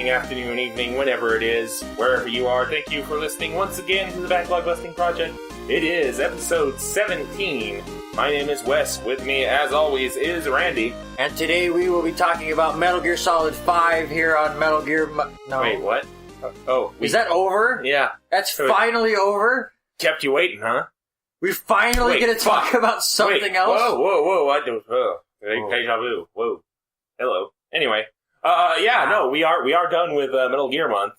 Afternoon, evening, whenever it is, wherever you are. Thank you for listening once again to the Backlog Busting Project. It is episode 17. My name is Wes. With me, as always, is Randy. And today we will be talking about Metal Gear Solid 5 here on Metal Gear... Wait, what? Is that over? Yeah. That's finally over? Kept you waiting, huh? We finally get to talk about something else? Whoa. I do. Deja vu. Whoa. Hello. Anyway. We are done with Metal Gear Month.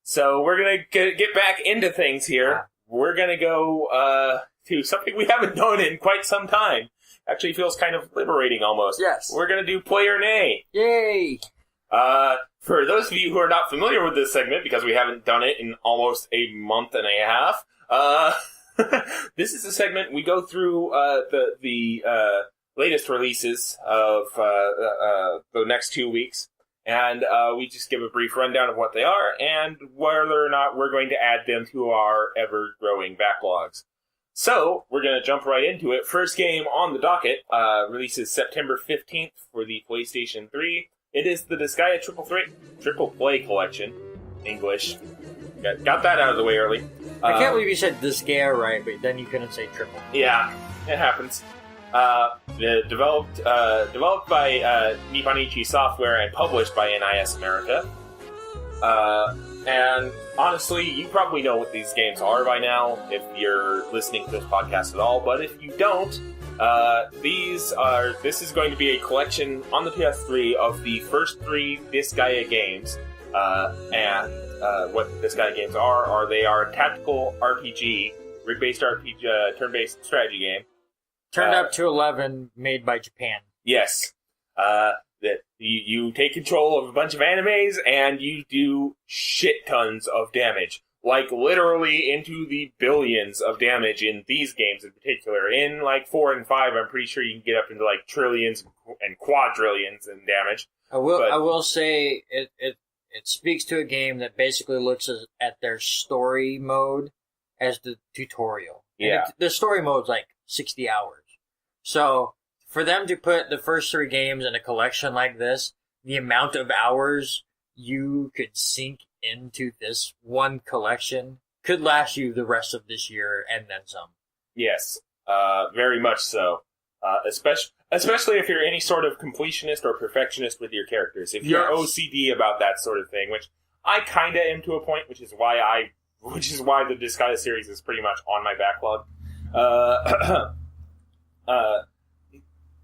So we're gonna get back into things here. Yeah. We're gonna go to something we haven't done in quite some time. Actually feels kind of liberating almost. Yes. We're gonna do Play or Nay. Yay! For those of you who are not familiar with this segment, because we haven't done it in almost a month and a half, this is a segment we go through the latest releases of the next 2 weeks, and we just give a brief rundown of what they are and whether or not we're going to add them to our ever-growing backlogs. So, we're going to jump right into it. First game on the docket releases September 15th for the PlayStation 3. It is the Disgaea Triple Play Collection. English. Got that out of the way early. I can't believe you said Disgaea right, but then you couldn't say triple. Yeah, it happens. Developed by Nipponichi Software and published by NIS America. And honestly, you probably know what these games are by now if you're listening to this podcast at all. But if you don't, this is going to be a collection on the PS3 of the first 3 Disgaea games. What Disgaea games are they are tactical RPG, rig-based RPG, turn-based strategy game. Turned up to 11, made by Japan. Yes. That you take control of a bunch of animes, and you do shit tons of damage. Like, literally into the billions of damage in these games in particular. In, 4 and 5, I'm pretty sure you can get up into, trillions and quadrillions in damage. I will say, it speaks to a game that basically looks at their story mode as the tutorial. Yeah. The story mode's 60 hours. So, for them to put the first 3 games in a collection like this, the amount of hours you could sink into this one collection could last you the rest of this year and then some. Yes, very much so. Especially if you're any sort of completionist or perfectionist with your characters. If you're OCD about that sort of thing, which I kinda am to a point, which is why the Disgaea series is pretty much on my backlog.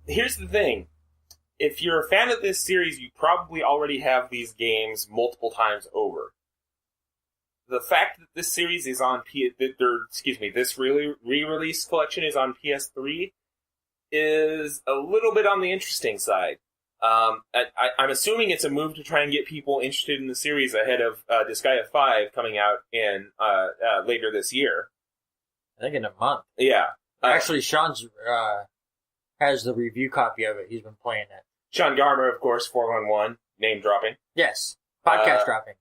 Here's the thing. If you're a fan of this series, you probably already have these games multiple times over. The fact that this series is on this re-release collection is on PS3 is a little bit on the interesting side. I'm assuming it's a move to try and get people interested in the series ahead of Disgaea 5 coming out in later this year. I think in a month. Yeah. Actually, Sean's has the review copy of it. He's been playing it. Sean Garmer, of course, 411, name dropping. Yes, podcast dropping.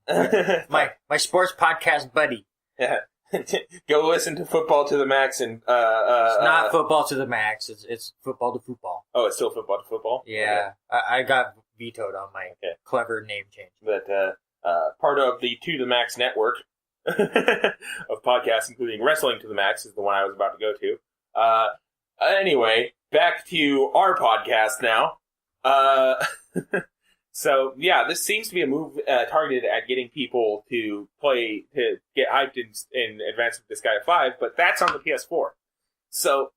My sports podcast buddy. Yeah. Go listen to Football to the Max and it's not Football to the Max. It's Football to Football. Oh, it's still Football to Football. Yeah, okay. I got vetoed on my clever name change. But part of the To the Max network of podcasts, including Wrestling to the Max, is the one I was about to go to. Anyway, back to our podcast now. So, yeah, this seems to be a move targeted at getting people to get hyped in advance of Disgaea 5, but that's on the PS4. So,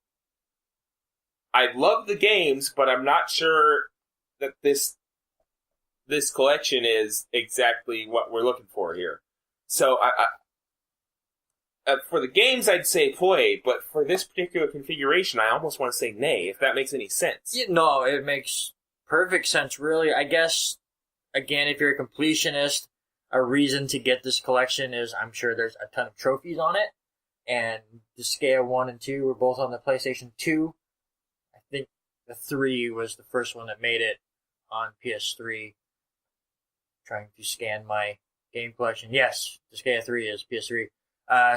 I love the games, but I'm not sure that this collection is exactly what we're looking for here. So, for the games, I'd say play, but for this particular configuration, I almost want to say nay, if that makes any sense. Yeah, no, it makes perfect sense, really. I guess, again, if you're a completionist, a reason to get this collection is I'm sure there's a ton of trophies on it, and Disgaea 1 and 2 were both on the PlayStation 2. I think the 3 was the first one that made it on PS3. Trying to scan my game collection. Yes, Disgaea 3 is PS3.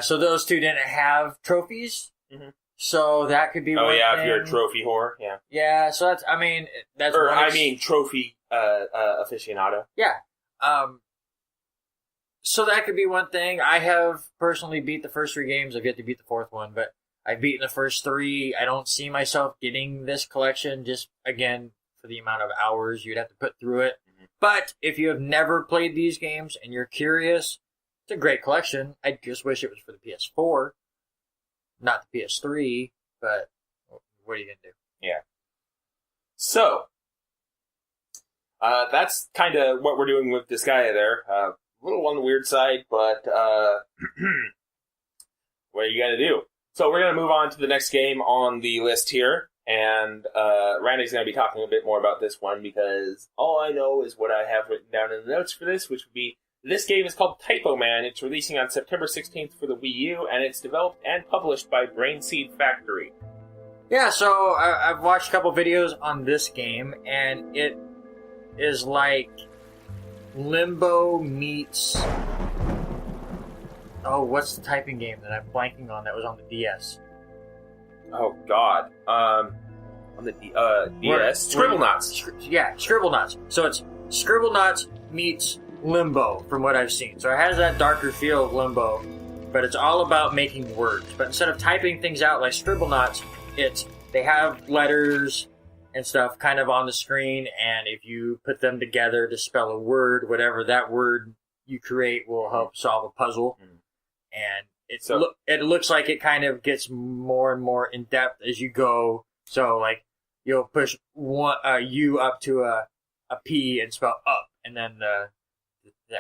So those two didn't have trophies. Mm-hmm. So that could be one if thing. you're a trophy whore, yeah. Yeah, so that's, trophy aficionado. Yeah. So that could be one thing. I have personally beat the first 3 games. I've yet to beat the 4th one, but I've beaten the first 3. I don't see myself getting this collection just, again, for the amount of hours you'd have to put through it. Mm-hmm. But if you have never played these games and you're curious, it's a great collection. I just wish it was for the PS4, not the PS3, but what are you going to do? Yeah. So, that's kind of what we're doing with Disgaea there. A little on the weird side, but what are you going to do? So we're going to move on to the next game on the list here, and Randy's going to be talking a bit more about this one, because all I know is what I have written down in the notes for this, which would be, this game is called Typo Man. It's releasing on September 16th for the Wii U, and it's developed and published by Brainseed Factory. Yeah, so I've watched a couple videos on this game, and it is like Limbo meets... Oh, what's the typing game that I'm blanking on that was on the DS? Oh, God. On the DS? Scribblenauts. Yeah, Scribblenauts. So it's Scribblenauts meets Limbo, from what I've seen. So it has that darker feel of Limbo, but it's all about making words. But instead of typing things out like Scribblenauts, they have letters and stuff kind of on the screen, and if you put them together to spell a word, whatever that word you create will help solve a puzzle. Mm-hmm. And it looks like it kind of gets more and more in depth as you go. So like you'll push one U up to a P and spell up, and then the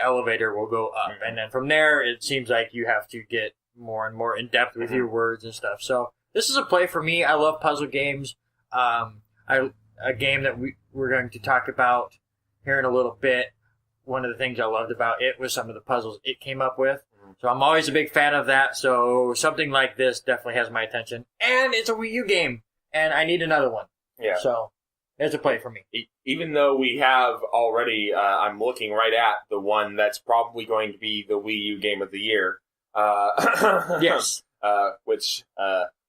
elevator will go up, mm-hmm. and then from there it seems like you have to get more and more in depth with mm-hmm. your words and stuff. So this is a play for me. I love puzzle games. A game that we're going to talk about here in a little bit. One of the things I loved about it was some of the puzzles it came up with. So I'm always a big fan of that, so something like this definitely has my attention. And it's a Wii U game, and I need another one. Yeah. So, there's a play for me. Even though we have already, I'm looking right at the one that's probably going to be the Wii U game of the year. Yes. Which,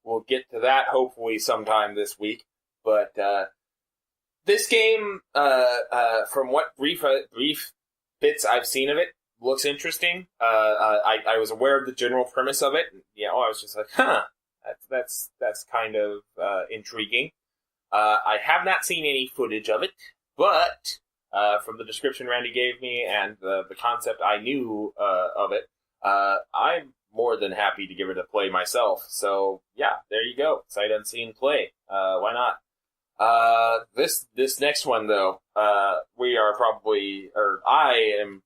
we'll get to that hopefully sometime this week. But, this game, from what brief bits I've seen of it, looks interesting. I was aware of the general premise of it. I was just like, that's kind of intriguing. I have not seen any footage of it, but from the description Randy gave me and the concept I knew of it, I'm more than happy to give it a play myself. So yeah, there you go. Sight unseen play. Why not? This next one though, I am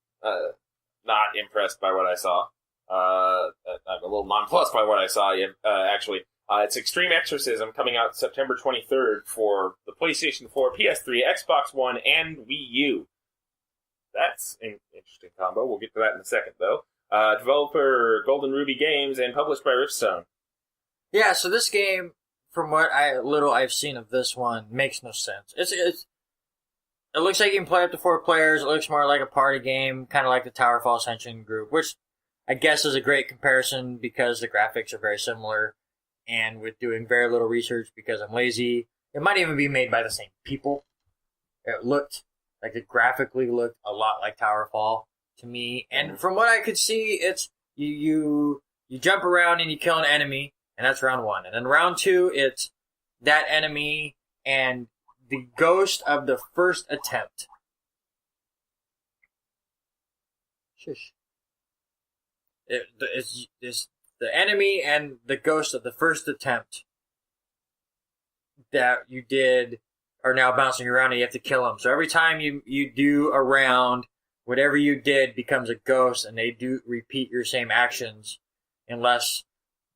not impressed by what I saw. I'm a little nonplussed by what I saw, actually. It's Extreme Exorcism, coming out September 23rd for the PlayStation 4, PS3, Xbox One, and Wii U. That's an interesting combo. We'll get to that in a second, though. Developer Golden Ruby Games and published by Riftstone. Yeah, so this game, from what I've seen of this one, makes no sense. It looks like you can play up to 4 players. It looks more like a party game, kind of like the Towerfall Ascension group, which I guess is a great comparison because the graphics are very similar. And with doing very little research because I'm lazy, it might even be made by the same people. It graphically looked a lot like Towerfall to me. And from what I could see, it's you jump around and you kill an enemy, and that's round 1. And then round 2, it's that enemy and the ghost of the first attempt. Shush. It's the enemy and the ghost of the first attempt that you did are now bouncing around and you have to kill them. So every time you do a round, whatever you did becomes a ghost, and they do repeat your same actions unless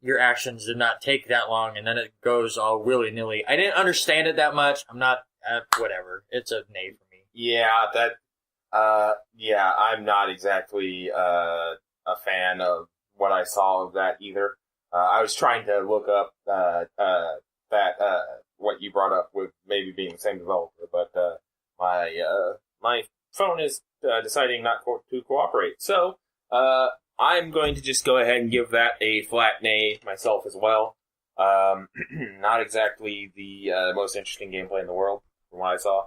your actions did not take that long, and then it goes all willy-nilly. I didn't understand it that much. I'm not, whatever. It's a nay for me. Yeah, I'm not exactly a fan of what I saw of that either. I was trying to look up that what you brought up with maybe being the same developer, but my phone is deciding not to cooperate. So I'm going to just go ahead and give that a flat nay myself as well. Not exactly the most interesting gameplay in the world, from what I saw.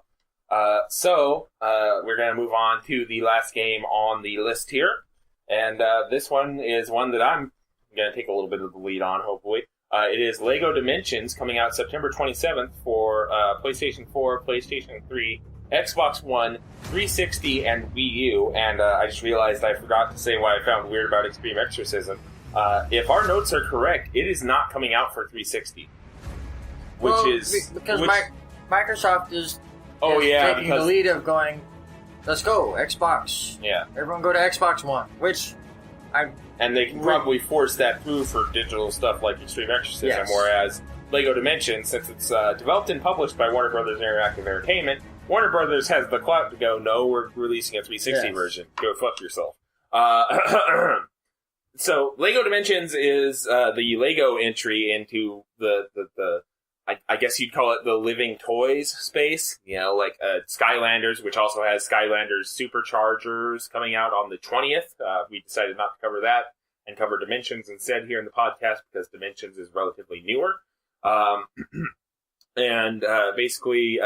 So we're going to move on to the last game on the list here. And this one is one that I'm going to take a little bit of the lead on, hopefully. It is LEGO Dimensions, coming out September 27th for PlayStation 4, PlayStation 3, Xbox One, 360, and Wii U. And I just realized I forgot to say what I found weird about Extreme Exorcism. If our notes are correct, it is not coming out for 360. Because Microsoft is taking the lead of going, let's go, Xbox. Yeah. Everyone go to Xbox One, and they can probably force that through for digital stuff like Extreme Exorcism, yes. Whereas LEGO Dimensions, since it's developed and published by Warner Brothers Interactive Entertainment, Warner Brothers has the clout to go, no, we're releasing a 360 version. Go fuck yourself. So, LEGO Dimensions is the LEGO entry into I guess you'd call it the living toys space. You know, like Skylanders, which also has Skylanders Superchargers coming out on the 20th. We decided not to cover that and cover Dimensions instead here in the podcast because Dimensions is relatively newer. Basically,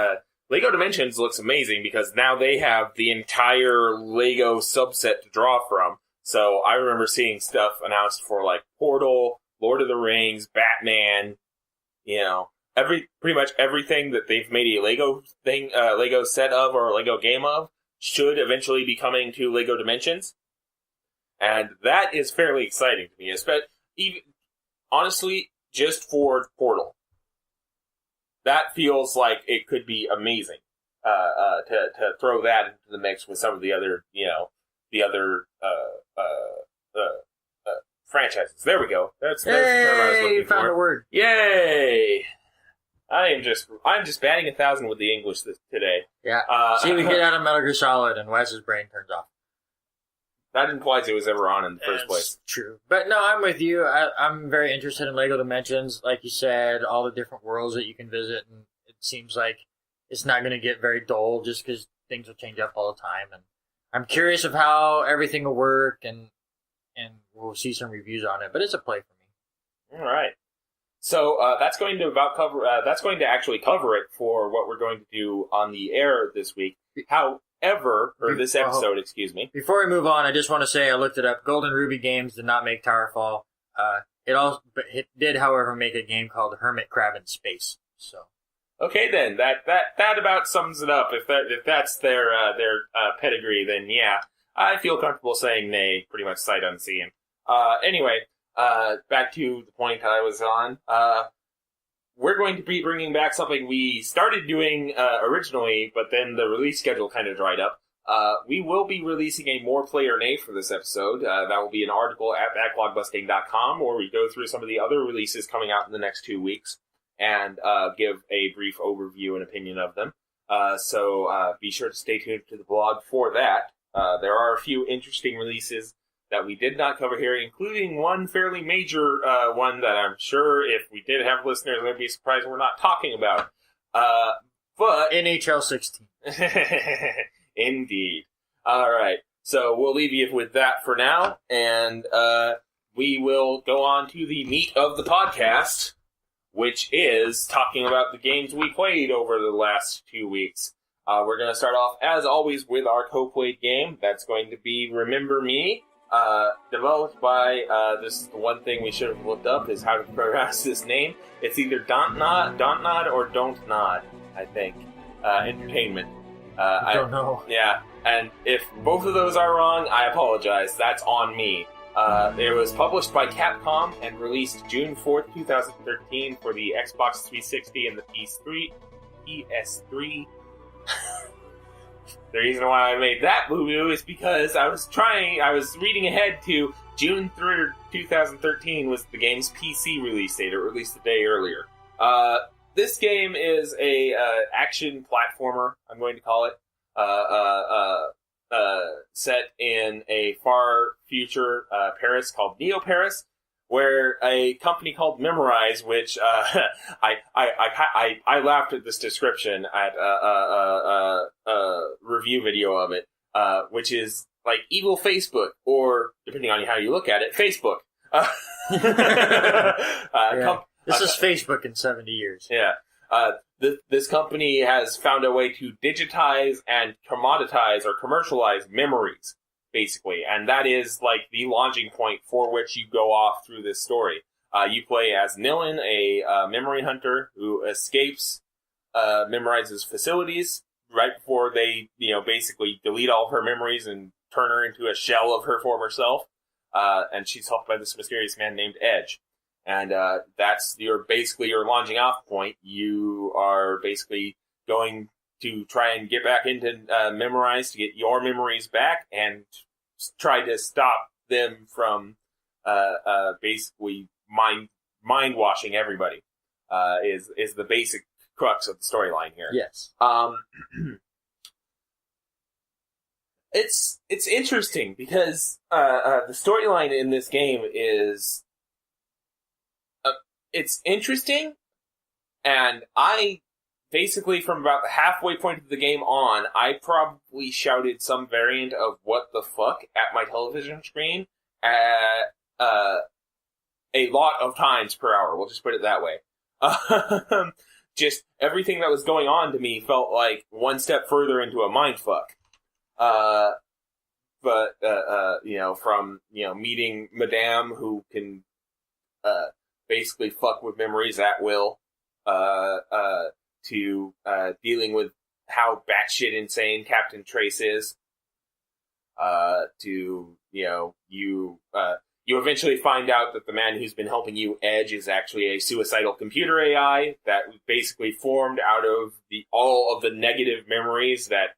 LEGO Dimensions looks amazing because now they have the entire LEGO subset to draw from. So I remember seeing stuff announced for like Portal, Lord of the Rings, Batman, you know, pretty much everything that they've made a Lego set of or a Lego game of should eventually be coming to LEGO Dimensions. And that is fairly exciting to me, even honestly, just for Portal. That feels like it could be amazing to throw that into the mix with some of the other, franchises. There we go. That's the term I was looking for. Found a word. Yay! I'm just batting 1,000 with the English today. Yeah. See, we get out of Metal Gear Solid, and Wes's brain turns off. That implies it was ever on in the first place. True. But no, I'm with you. I'm very interested in LEGO Dimensions. Like you said, all the different worlds that you can visit, and it seems like it's not going to get very dull just because things will change up all the time. And I'm curious of how everything will work, and we'll see some reviews on it. But it's a play for me. All right. So that's going to actually cover it for what we're going to do on the air this week. This episode, excuse me. Before we move on, I just want to say I looked it up. Golden Ruby Games did not make Towerfall. It did, however, make a game called Hermit Crab in Space. So. Okay, then that about sums it up. If that's their pedigree, then yeah, I feel comfortable saying nay, pretty much sight unseen. Anyway. Back to the point I was on. We're going to be bringing back something we started doing originally, but then the release schedule kind of dried up. We will be releasing a More Play or Nay for this episode. That will be an article at backlogbusting.com where we go through some of the other releases coming out in the next 2 weeks and give a brief overview and opinion of them. So be sure to stay tuned to the blog for that. There are a few interesting releases that we did not cover here, including one fairly major one that I'm sure if we did have listeners, they'd be surprised we're not talking about. But NHL 16. Indeed. All right. So we'll leave you with that for now, and we will go on to the meat of the podcast, which is talking about the games we played over the last 2 weeks. We're going to start off, as always, with our co-played game. That's going to be Remember Me. Developed by, this is the one thing we should have looked up, is how to pronounce this name. It's either Dontnod or Dontnod, I think. Entertainment. I don't know. Yeah, and if both of those are wrong, I apologize. That's on me. It was published by Capcom and released June 4th, 2013 for the Xbox 360 and the PS3. The reason why I made that boo-boo is because I was reading ahead to June 3rd, 2013 was the game's PC release date. It released a day earlier. This game is a action platformer, I'm going to call it, set in a far future Paris called Neo Paris. where a company called Memorize, which I laughed at this description at a review video of it, which is like evil Facebook, or depending on how you look at it, Facebook. This is Facebook in 70 years. Yeah. This company has found a way to digitize and commoditize or commercialize memories, basically. And that is like the launching point for which you go off through this story. You play as Nilin, a memory hunter who escapes Memorize's facilities right before they, basically delete all of her memories and turn her into a shell of her former self. And she's helped by this mysterious man named Edge. And that's your launching off point. You are basically going to try and get back into Memorize to get your memories back and try to stop them from basically mind washing everybody. Is the basic crux of the storyline here. Yes. It's interesting because the storyline in this game is it's interesting, and I basically from about the halfway point of the game on, I probably shouted some variant of "what the fuck" at my television screen at a lot of times per hour. We'll just put it that way. Just everything that was going on to me felt like one step further into a mindfuck. From meeting Madame, who can basically fuck with memories at will, to dealing with how batshit insane Captain Trace is, to you eventually find out that the man who's been helping you, Edge, is actually a suicidal computer AI that basically formed out of all of the negative memories that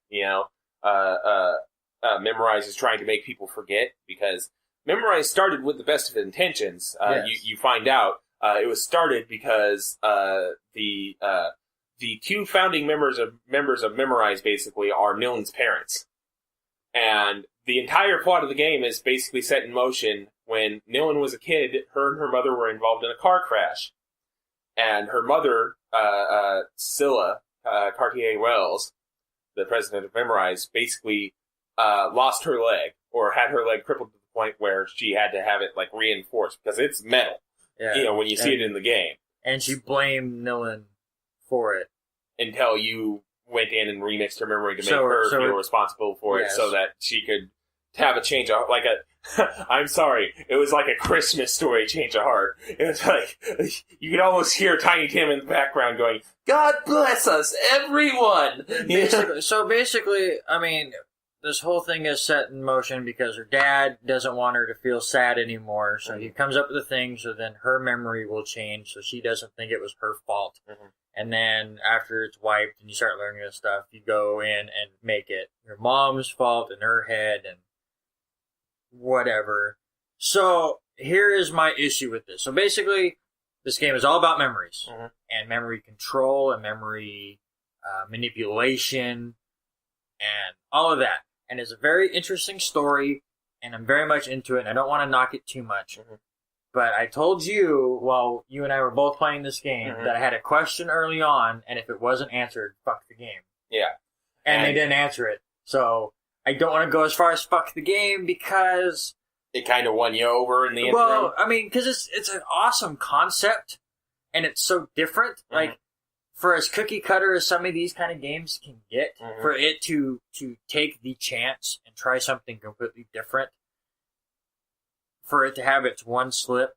Memorize is trying to make people forget, because Memorize started with the best of intentions. Yes. You find out it was started because the two founding members of Memorize basically are Nilin's parents, and the entire plot of the game is basically set in motion when Nilin was a kid. Her and her mother were involved in a car crash, and her mother, Scylla Cartier-Wells, the president of Memorize, basically lost her leg, or had her leg crippled to the point where she had to have it like reinforced because it's metal. Yeah. When you see it in the game. And she blamed Nilin for it. Until you went in and remixed her memory to make her feel responsible for it, so that she could have a change of, like I'm sorry, it was like a Christmas story change of heart. It was like, you could almost hear Tiny Tim in the background going, "God bless us, everyone!" Basically, I mean, this whole thing is set in motion because her dad doesn't want her to feel sad anymore, so he comes up with a thing so then her memory will change so she doesn't think it was her fault. Mm-hmm. And then after it's wiped and you start learning this stuff, you go in and make it your mom's fault in her head and whatever. So here is my issue with this. So basically, this game is all about memories, mm-hmm. and memory control and memory manipulation and all of that. And it's a very interesting story, and I'm very much into it, and I don't want to knock it too much. Mm-hmm. But I told you, while you and I were both playing this game, mm-hmm. that I had a question early on, and if it wasn't answered, fuck the game. Yeah. And they didn't answer it. So I don't want to go as far as fuck the game, because it kind of won you over in the interim. Well, I mean, because it's an awesome concept, and it's so different. Mm-hmm. Like, for as cookie cutter as some of these kind of games can get, mm-hmm. for it to take the chance and try something completely different, for it to have its one slip,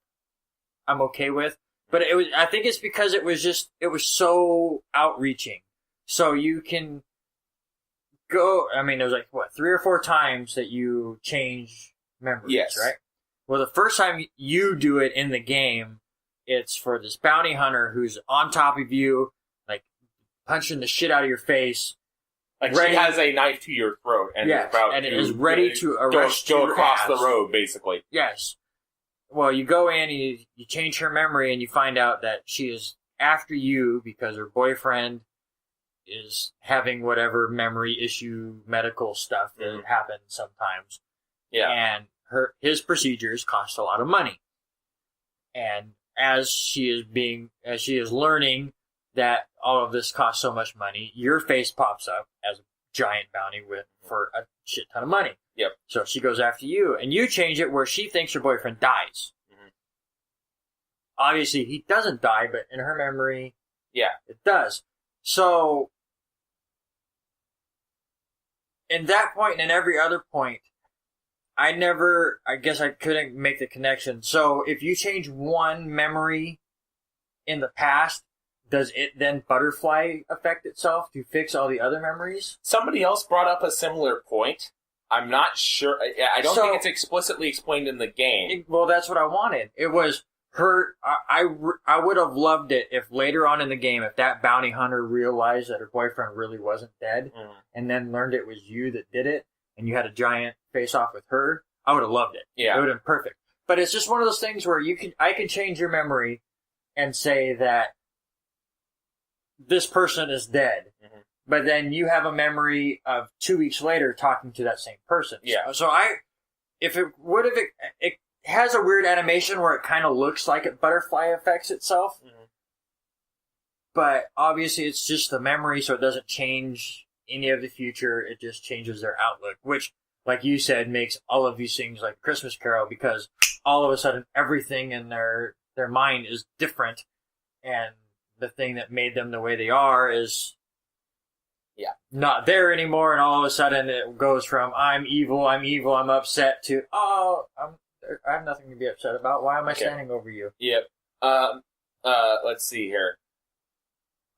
I'm okay with. But I think it's because it was so outreaching. So you can go, I mean, it was like, 3 or 4 times that you change memories, yes. right? Well, the first time you do it in the game, it's for this bounty hunter who's on top of you, like, punching the shit out of your face. Like, she has a knife to your throat, and is ready to arrest go your across ass. the road, basically. Yes. Well, you go in, and you change her memory, and you find out that she is after you because her boyfriend is having whatever memory issue, medical stuff that mm-hmm. happens sometimes. Yeah. And his procedures cost a lot of money. And as she is learning that all of this costs so much money, your face pops up as a giant bounty for a shit ton of money. Yep. So she goes after you, and you change it where she thinks your boyfriend dies. Mm-hmm. Obviously, he doesn't die, but in her memory, it does. So, in that point and in every other point, I guess I couldn't make the connection. So, if you change one memory in the past, does it then butterfly affect itself to fix all the other memories? Somebody else brought up a similar point. I'm not sure. I don't think it's explicitly explained in the game. Well, that's what I wanted. It was her. I would have loved it if later on in the game, if that bounty hunter realized that her boyfriend really wasn't dead, and then learned it was you that did it, and you had a giant face-off with her, I would have loved it. Yeah. It would have been perfect. But it's just one of those things where I can change your memory and say that this person is dead. Mm-hmm. But then you have a memory of 2 weeks later talking to that same person. Yeah. So it has a weird animation where it kind of looks like it butterfly affects itself. Mm-hmm. But obviously it's just the memory, so it doesn't change any of the future. It just changes their outlook, which, like you said, makes all of these things like Christmas Carol, because all of a sudden everything in their mind is different, and the thing that made them the way they are is not there anymore, and all of a sudden it goes from I'm evil, I'm upset to I have nothing to be upset about. Why am I standing over you? Yep. Let's see here.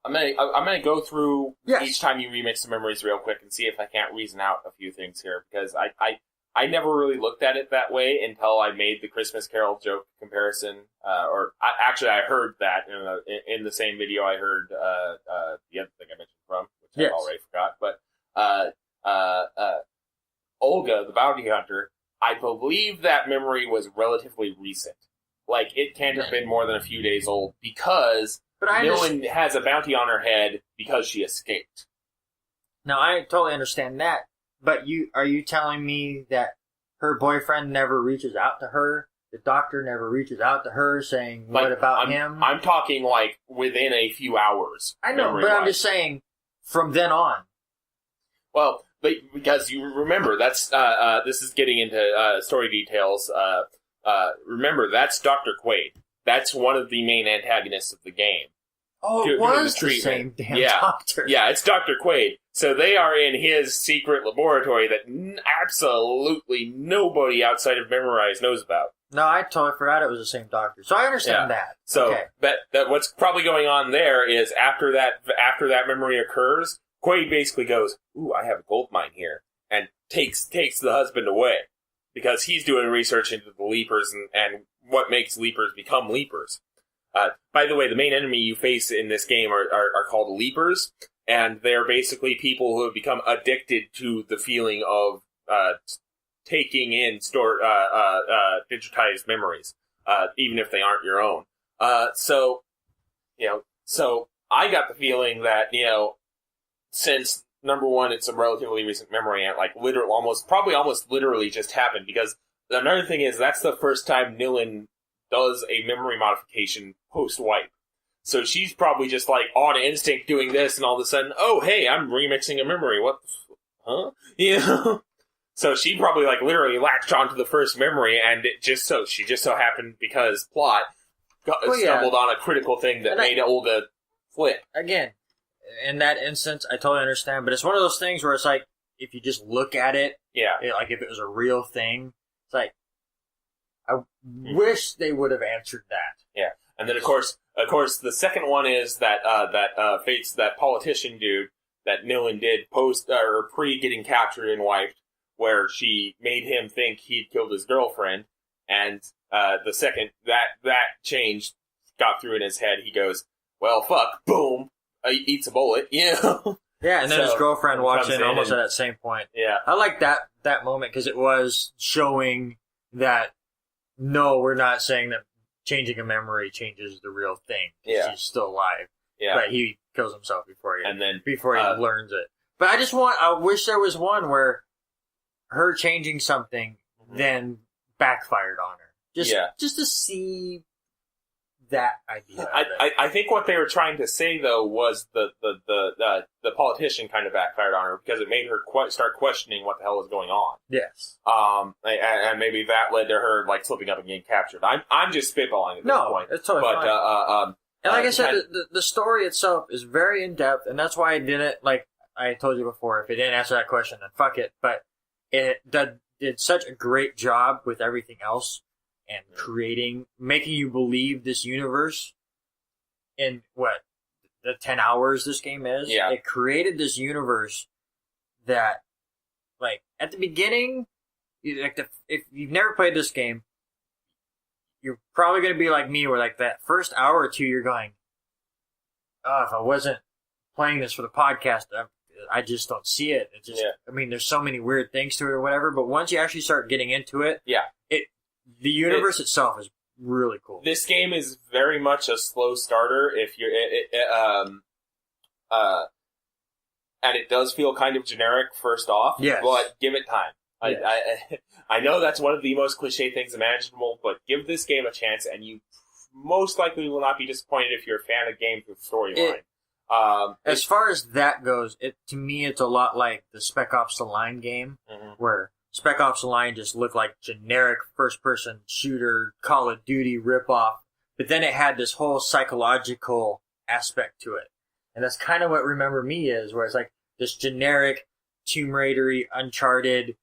I'm gonna go through each time you remix the memories real quick and see if I can't reason out a few things here, because I never really looked at it that way until I made the Christmas Carol joke comparison. I heard that in the same video. I heard the other thing I mentioned from, which I already forgot. But Olga, the bounty hunter, I believe that memory was relatively recent. Like, it can't have been more than a few days old, because Millen has a bounty on her head because she escaped. Now, I totally understand that. But are you telling me that her boyfriend never reaches out to her? The doctor never reaches out to her saying, what about him? I'm talking, like, within a few hours. I know, but I'm just saying, from then on. Well, because you remember, that's, this is getting into story details. Remember, that's Dr. Quaid. That's one of the main antagonists of the game. Oh, it was the same damn doctor. Yeah, it's Dr. Quaid. So they are in his secret laboratory that absolutely nobody outside of Memorize knows about. No, I totally forgot it was the same doctor. So I understand that. So that what's probably going on there is after that memory occurs, Quaid basically goes, "Ooh, I have a gold mine here," and takes the husband away, because he's doing research into the Leapers and what makes Leapers become Leapers. By the way, the main enemy you face in this game are called Leapers, and they're basically people who have become addicted to the feeling of taking in digitized memories, even if they aren't your own. So I got the feeling that, since number one, it's a relatively recent memory, and like almost literally just happened, because another thing is that's the first time Nilin does a memory modification post-wipe. So she's probably just like on instinct doing this, and all of a sudden, oh hey, I'm remixing a memory. What? Huh? So she probably like literally latched onto the first memory, and she just so happened, because plot, stumbled on a critical thing that made Olga flip. Again, in that instance, I totally understand, but it's one of those things where it's like, if you just look at it, like if it was a real thing, it's like, I wish they would have answered that. Yeah, and then of course, the second one is that Fates, that politician dude that Nilin did post or pre getting captured and wiped, where she made him think he'd killed his girlfriend, and the second that change got through in his head, he goes, "Well, fuck," boom, he eats a bullet, Yeah, and then his girlfriend walks in almost at that same point. Yeah, I like that moment, because it was showing that. No, we're not saying that changing a memory changes the real thing. Yeah. She's still alive. Yeah. But he kills himself before he learns it. But I wish there was one where her changing something then backfired on her. Just to see that idea. I think what they were trying to say though was the politician kind of backfired on her because it made her start questioning what the hell was going on. Yes. And maybe that led to her like slipping up and getting captured. I'm just spitballing at this point. It's totally fine. And like I said, the story itself is very in depth, and that's why I didn't, like I told you before, if it didn't answer that question, then fuck it. But it did such a great job with everything else and making you believe this universe in the 10 hours this game is. Yeah. It created this universe that, like, at the beginning, if you've never played this game, you're probably going to be like me, where like that first hour or two, you're going, oh, if I wasn't playing this for the podcast, I just don't see it. It just, I mean, there's so many weird things to it or whatever, but once you actually start getting into it, the universe itself is really cool. This game is very much a slow starter if you're, and it does feel kind of generic first off, but give it time. Yes. I know that's one of the most cliche things imaginable, but give this game a chance, and you most likely will not be disappointed if you're a fan of games with storyline. As far as that goes, to me, it's a lot like the Spec Ops: The Line game, where Spec Ops: The Line just looked like generic first-person shooter, Call of Duty ripoff, but then it had this whole psychological aspect to it. And that's kind of what Remember Me is, where it's like this generic Tomb Raider-y, Uncharted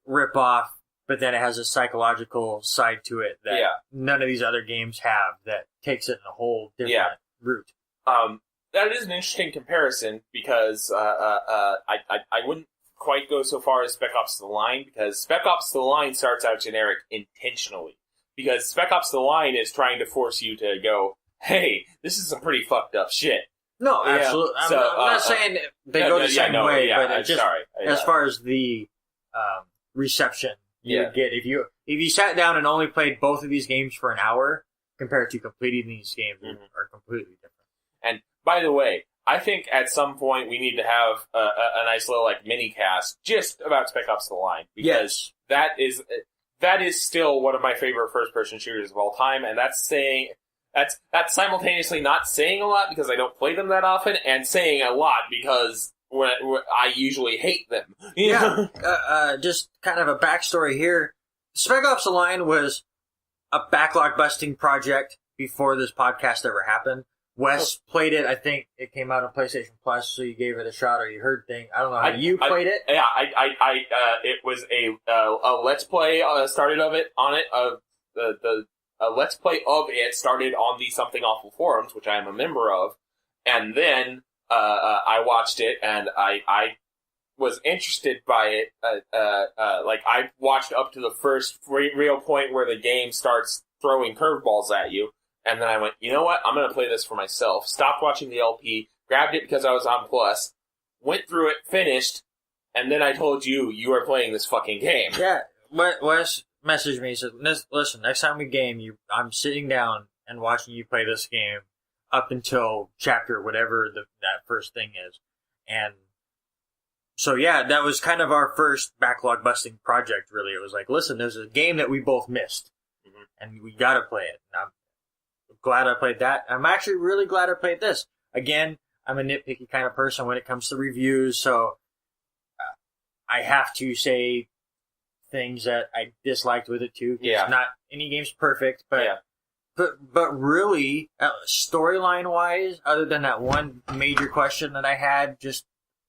ripoff, but then it has a psychological side to it that none of these other games have, that takes it in a whole different route. That is an interesting comparison because I wouldn't quite go so far as Spec Ops: The Line, because Spec Ops: The Line starts out generic intentionally. Because Spec Ops: The Line is trying to force you to go, hey, this is some pretty fucked up shit. No, absolutely. I'm not saying they go the same way, but just as far as the reception you would get, if you sat down and only played both of these games for an hour, compared to completing these games, are completely different. And by the way, I think at some point we need to have a nice little like mini cast just about Spec Ops: The Line, because that is still one of my favorite first person shooters of all time, and that's simultaneously not saying a lot because I don't play them that often, and saying a lot because I usually hate them. Just kind of a backstory here. Spec Ops: The Line was a backlog busting project before this podcast ever happened. Wes played it. I think it came out on PlayStation Plus, so you gave it a shot, or you heard things. I don't know how you played it. Yeah, it was a Let's Play started of it on it. The Let's Play of it started on the Something Awful forums, which I am a member of, and then I watched it, and I was interested by it. Like I watched up to the first real point where the game starts throwing curveballs at you. And then I went, you know what? I'm going to play this for myself. Stopped watching the LP, grabbed it because I was on Plus, went through it, finished, and then I told you are playing this fucking game. Yeah, Wes messaged me. He said, listen, next time we game, I'm sitting down and watching you play this game up until chapter, whatever that first thing is. And so, that was kind of our first backlog busting project, really. It was like, listen, there's a game that we both missed, and we got to play it. And I'm glad I played that. I'm actually really glad I played this. Again, I'm a nitpicky kind of person when it comes to reviews, so I have to say things that I disliked with it too. Yeah. Not any game's perfect, but really, storyline wise, other than that one major question that I had, just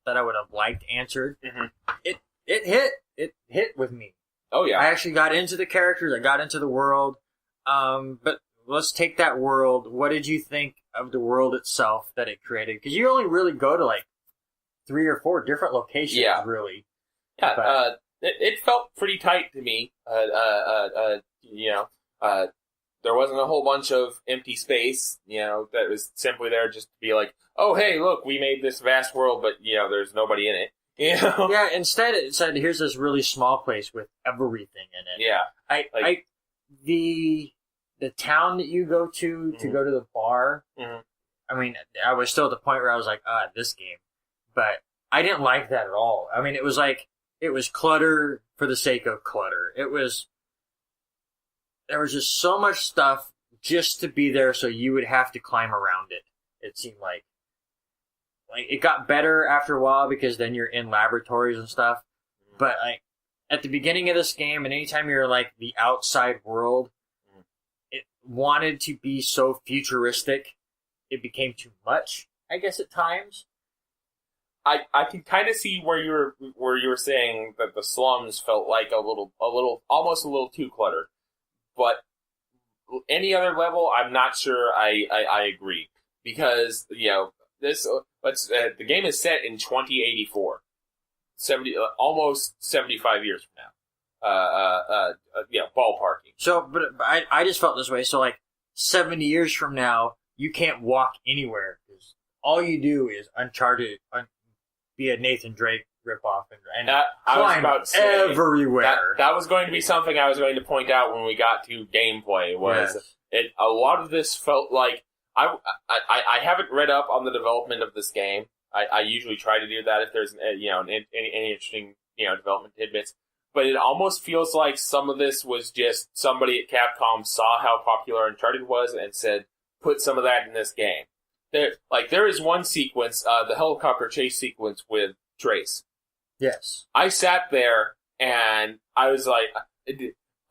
that I would have liked answered, it hit. It hit with me. Oh yeah. I actually got into the characters. I got into the world. But let's take that world. What did you think of the world itself that it created? Because you only really go to like 3 or 4 different locations, really. Yeah, it felt pretty tight to me. There wasn't a whole bunch of empty space, that was simply there just to be like, oh, hey, look, we made this vast world, but, there's nobody in it. Yeah, instead it said, here's this really small place with everything in it. Yeah. The town that you go to go to the bar, I mean, I was still at the point where I was like, this game. But I didn't like that at all. I mean, it was clutter for the sake of clutter. There was just so much stuff just to be there, so you would have to climb around it. It seemed like it got better after a while because then you're in laboratories and stuff. But like at the beginning of this game, and anytime you're like the outside world, it wanted to be so futuristic, it became too much, I guess, at times. I can kind of see where you were saying that the slums felt like almost a little too cluttered. But any other level, I'm not sure I agree, because the game is set in 2084, almost 75 years from now. Ballparking. So, but I just felt this way. So, like 70 years from now, you can't walk anywhere because all you do is Uncharted. Be a Nathan Drake ripoff and climb everywhere. That was going to be something I was going to point out when we got to gameplay. A lot of this felt like I haven't read up on the development of this game. I usually try to do that if there's any interesting development tidbits. But it almost feels like some of this was just somebody at Capcom saw how popular Uncharted was and said, put some of that in this game. There is one sequence, the helicopter chase sequence with Trace. Yes. I sat there and I was like,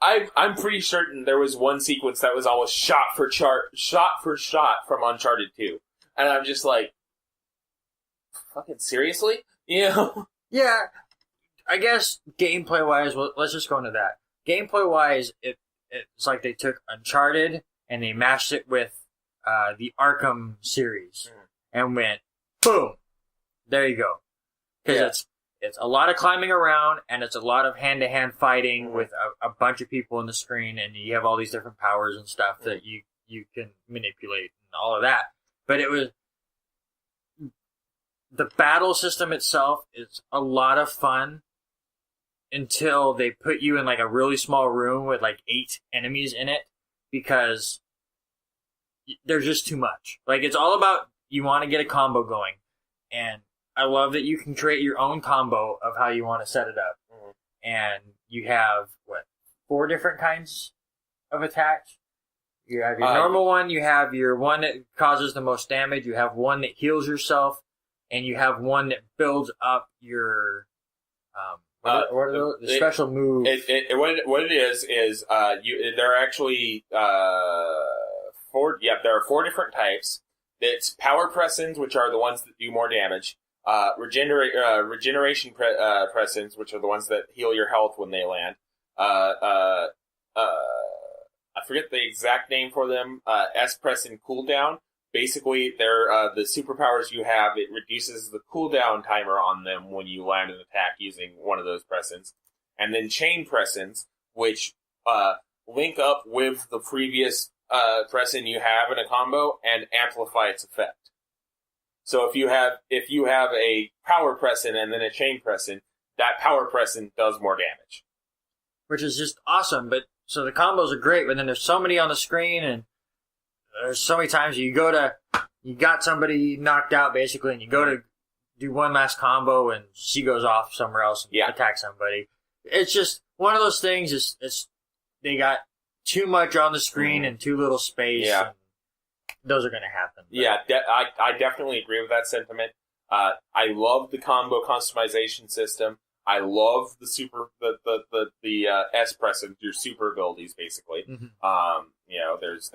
I'm pretty certain there was one sequence that was almost shot for shot from Uncharted 2. And I'm just like, fucking seriously? Yeah. I guess gameplay-wise, let's just go into that. Gameplay-wise, it's like they took Uncharted and they mashed it with the Arkham series and went, boom, there you go. Because it's a lot of climbing around and it's a lot of hand-to-hand fighting with a bunch of people on the screen, and you have all these different powers and stuff that you can manipulate and all of that. But it was... The battle system itself is a lot of fun until they put you in like a really small room with like 8 enemies in it, because there's just too much. Like, it's all about you want to get a combo going, and I love that you can create your own combo of how you want to set it up. And you have 4 different kinds of attacks. You have your normal one, you have your one that causes the most damage, you have one that heals yourself, and you have one that builds up your what are the special moves? What it is there are actually 4. Yeah, there are 4 different types. It's power pressings, which are the ones that do more damage. Regeneration pressings, which are the ones that heal your health when they land. I forget the exact name for them. S press and cooldown. Basically, they're the superpowers you have. It reduces the cooldown timer on them when you land an attack using one of those pressings. And then chain pressings, which link up with the previous pressing you have in a combo and amplify its effect. So if you have a power pressing and then a chain pressing, that power pressing does more damage. Which is just awesome. But so the combos are great, but then there's so many on the screen, and there's so many times you got somebody knocked out basically, and you go to do one last combo, and she goes off somewhere else and attacks somebody. It's just one of those things. They got too much on the screen and too little space. Yeah. And those are going to happen. But. Yeah, I definitely agree with that sentiment. I love the combo customization system. I love the S press of your super abilities, basically. Mm-hmm. There's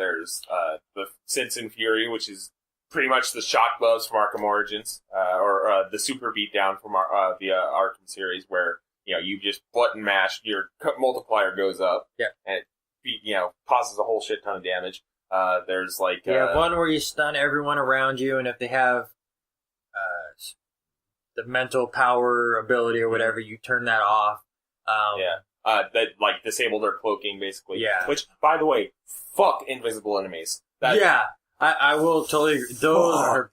the Sense and Fury, which is pretty much the shock gloves from Arkham Origins, or the super beatdown from the Arkham series, where you just button mash, your multiplier goes up, and it causes a whole shit ton of damage. There's like you have one where you stun everyone around you, and if they have the mental power ability or whatever, you turn that off. That like disable their cloaking, basically. Yeah. Which, by the way, fuck invisible enemies. I will totally agree. Those are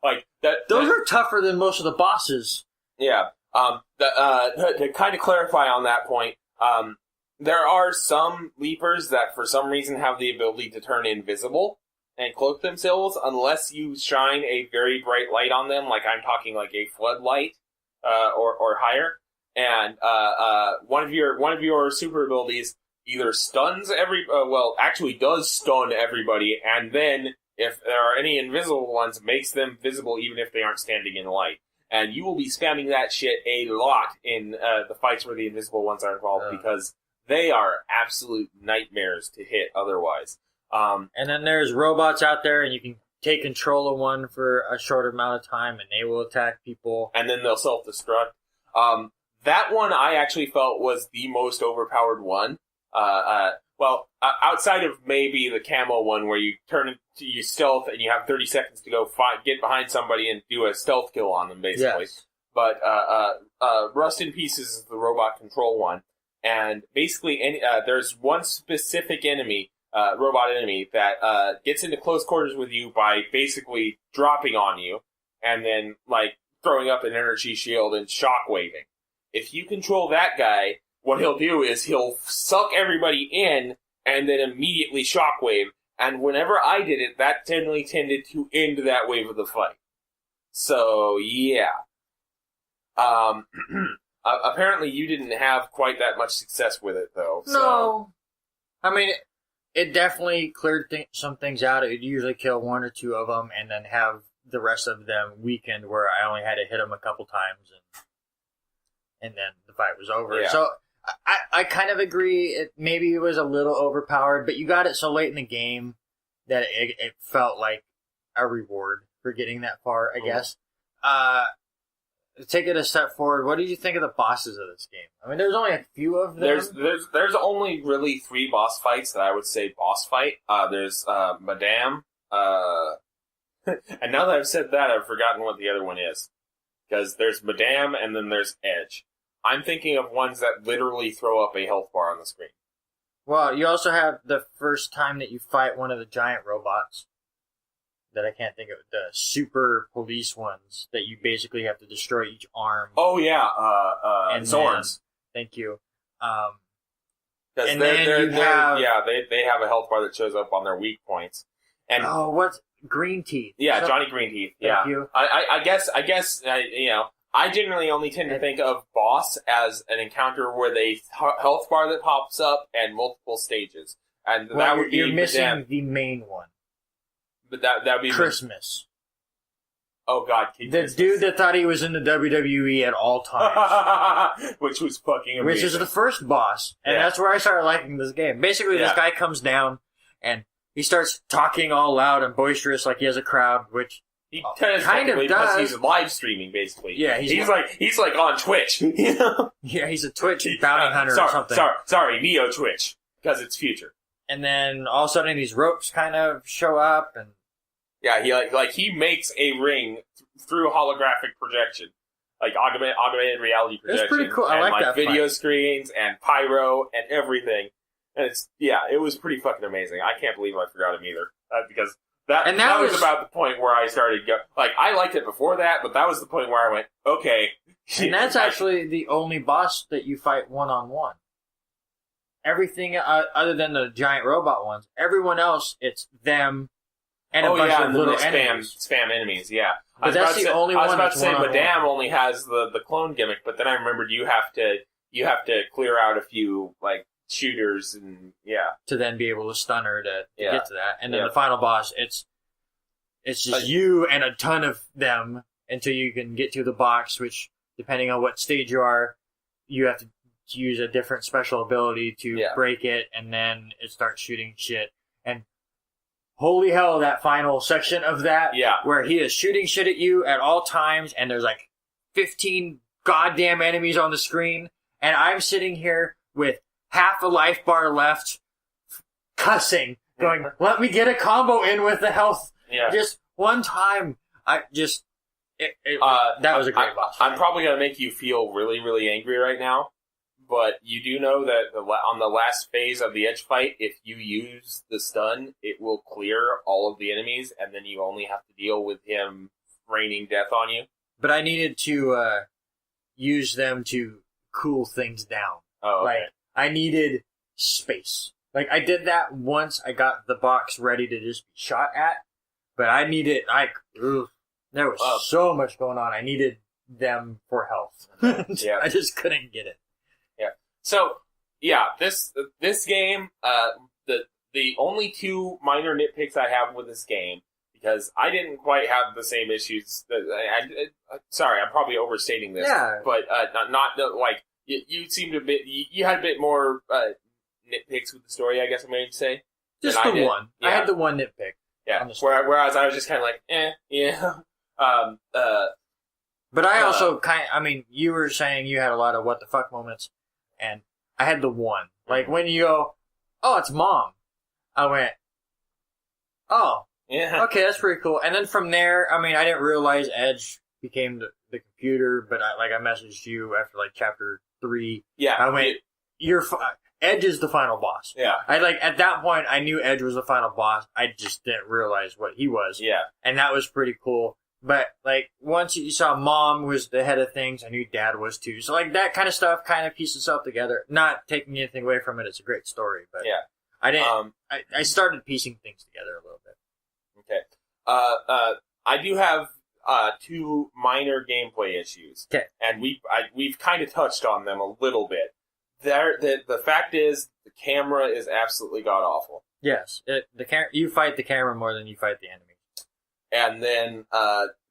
like that. Those are tougher than most of the bosses. Yeah. To kind of clarify on that point, there are some leapers that for some reason have the ability to turn invisible and cloak themselves unless you shine a very bright light on them, like I'm talking like a floodlight or higher. And one of your super abilities either stuns actually does stun everybody, and then if there are any invisible ones, makes them visible even if they aren't standing in light. And you will be spamming that shit a lot in the fights where the invisible ones are involved, because they are absolute nightmares to hit otherwise. And then there's robots out there, and you can take control of one for a short amount of time, and they will attack people. And then they'll self-destruct. That one I actually felt was the most overpowered one. Outside of maybe the camo one where you turn into your stealth and you have 30 seconds to go get behind somebody and do a stealth kill on them, basically. Yes. But Rust in Pieces is the robot control one. And basically, there's one specific enemy, robot enemy, that gets into close quarters with you by basically dropping on you and then, like, throwing up an energy shield and shockwaving. If you control that guy, what he'll do is he'll suck everybody in and then immediately shockwave. And whenever I did it, that generally tended to end that wave of the fight. So, yeah. Apparently you didn't have quite that much success with it, though. So. No. I mean, it definitely cleared some things out. It would usually kill one or two of them and then have the rest of them weakened where I only had to hit them a couple times and then the fight was over. Yeah. So I kind of agree. Maybe it was a little overpowered, but you got it so late in the game that it felt like a reward for getting that far, I guess. Take it a step forward. What did you think of the bosses of this game? I mean, there's only a few of them. There's only really 3 boss fights that I would say boss fight. There's Madame. And now that I've said that, I've forgotten what the other one is. Because there's Madame and then there's Edge. I'm thinking of ones that literally throw up a health bar on the screen. Well, you also have the first time that you fight one of the giant robots that I can't think of, the super police ones that you basically have to destroy each arm. Oh, yeah, and Zorns. Thank you. And they have a health bar that shows up on their weak points. And what's Green Teeth? Yeah, Johnny Green Teeth. Yeah, thank you. I guess I generally only tend to think of boss as an encounter where they health bar that pops up and multiple stages, and that would be you're missing Madame. the main one. But that would be Christmas. Oh God, the dude that thought he was in the WWE at all times, which was fucking amazing. Which is the first boss, and that's where I started liking this game. Basically, this guy comes down and he starts talking all loud and boisterous like he has a crowd, which he kind of does. He's live streaming, basically. Yeah, he's like on Twitch. You know? Yeah, he's a Twitch bounty hunter or something. Sorry, Neo Twitch, because it's future. And then all of a sudden, these ropes kind of show up, and yeah, he makes a ring through holographic projection, like augmented reality projection. It's pretty cool. I and like that video fight. Screens and pyro and everything. And it was pretty fucking amazing. I can't believe I forgot him either, because that was about the point where I started I liked it before that, but that was the point where I went, okay. And that's actually the only boss that you fight one-on-one. Everything other than the giant robot ones, everyone else, it's them and a bunch of little enemies. Spam enemies, yeah. But that's the only one. I was about to say Madame only has the clone gimmick, but then I remembered you have to clear out a few shooters and to then be able to stun her to get to that. And then the final boss, it's just you and a ton of them until you can get to the box, which depending on what stage you are, you have to use a different special ability to break it, and then it starts shooting shit. And holy hell, that final section of that, where he is shooting shit at you at all times, and there's 15 goddamn enemies on the screen, and I'm sitting here with half a life bar left, cussing, going, let me get a combo in with the health. Yeah. Just one time. That was a great boss. I'm probably going to make you feel really, really angry right now. But you do know that on the last phase of the Edge fight, if you use the stun, it will clear all of the enemies, and then you only have to deal with him raining death on you. But I needed to use them to cool things down. Oh, okay. I needed space. I did that once I got the box ready to just be shot at, but I needed, there was so much going on. I needed them for health. Yeah. I just couldn't get it. Yeah. So, this game, the only two minor nitpicks I have with this game, because I didn't quite have the same issues. Sorry, I'm probably overstating this. Yeah. But not like you seemed a bit. You had a bit more nitpicks with the story, I guess I'm going to say. Just the one. Yeah. I had the one nitpick. Yeah. Whereas I was just kind of like, yeah. But I also you were saying you had a lot of what the fuck moments, and I had the one. Like when you go, oh, it's Mom. I went, oh, yeah, okay, that's pretty cool. And then from there, I didn't realize Edge became the computer, but I messaged you after like chapter 3. Yeah. I went, Edge is the final boss. Yeah. At that point, I knew Edge was the final boss. I just didn't realize what he was. Yeah. And that was pretty cool. But, like, once you saw Mom was the head of things, I knew Dad was too. So, like, that kind of stuff kind of pieced itself together. Not taking anything away from it. It's a great story. But yeah. I didn't. I started piecing things together a little bit. Okay. I do have two minor gameplay issues. Okay. And we've kind of touched on them a little bit. The fact is, the camera is absolutely god-awful. Yes. You fight the camera more than you fight the enemy. And then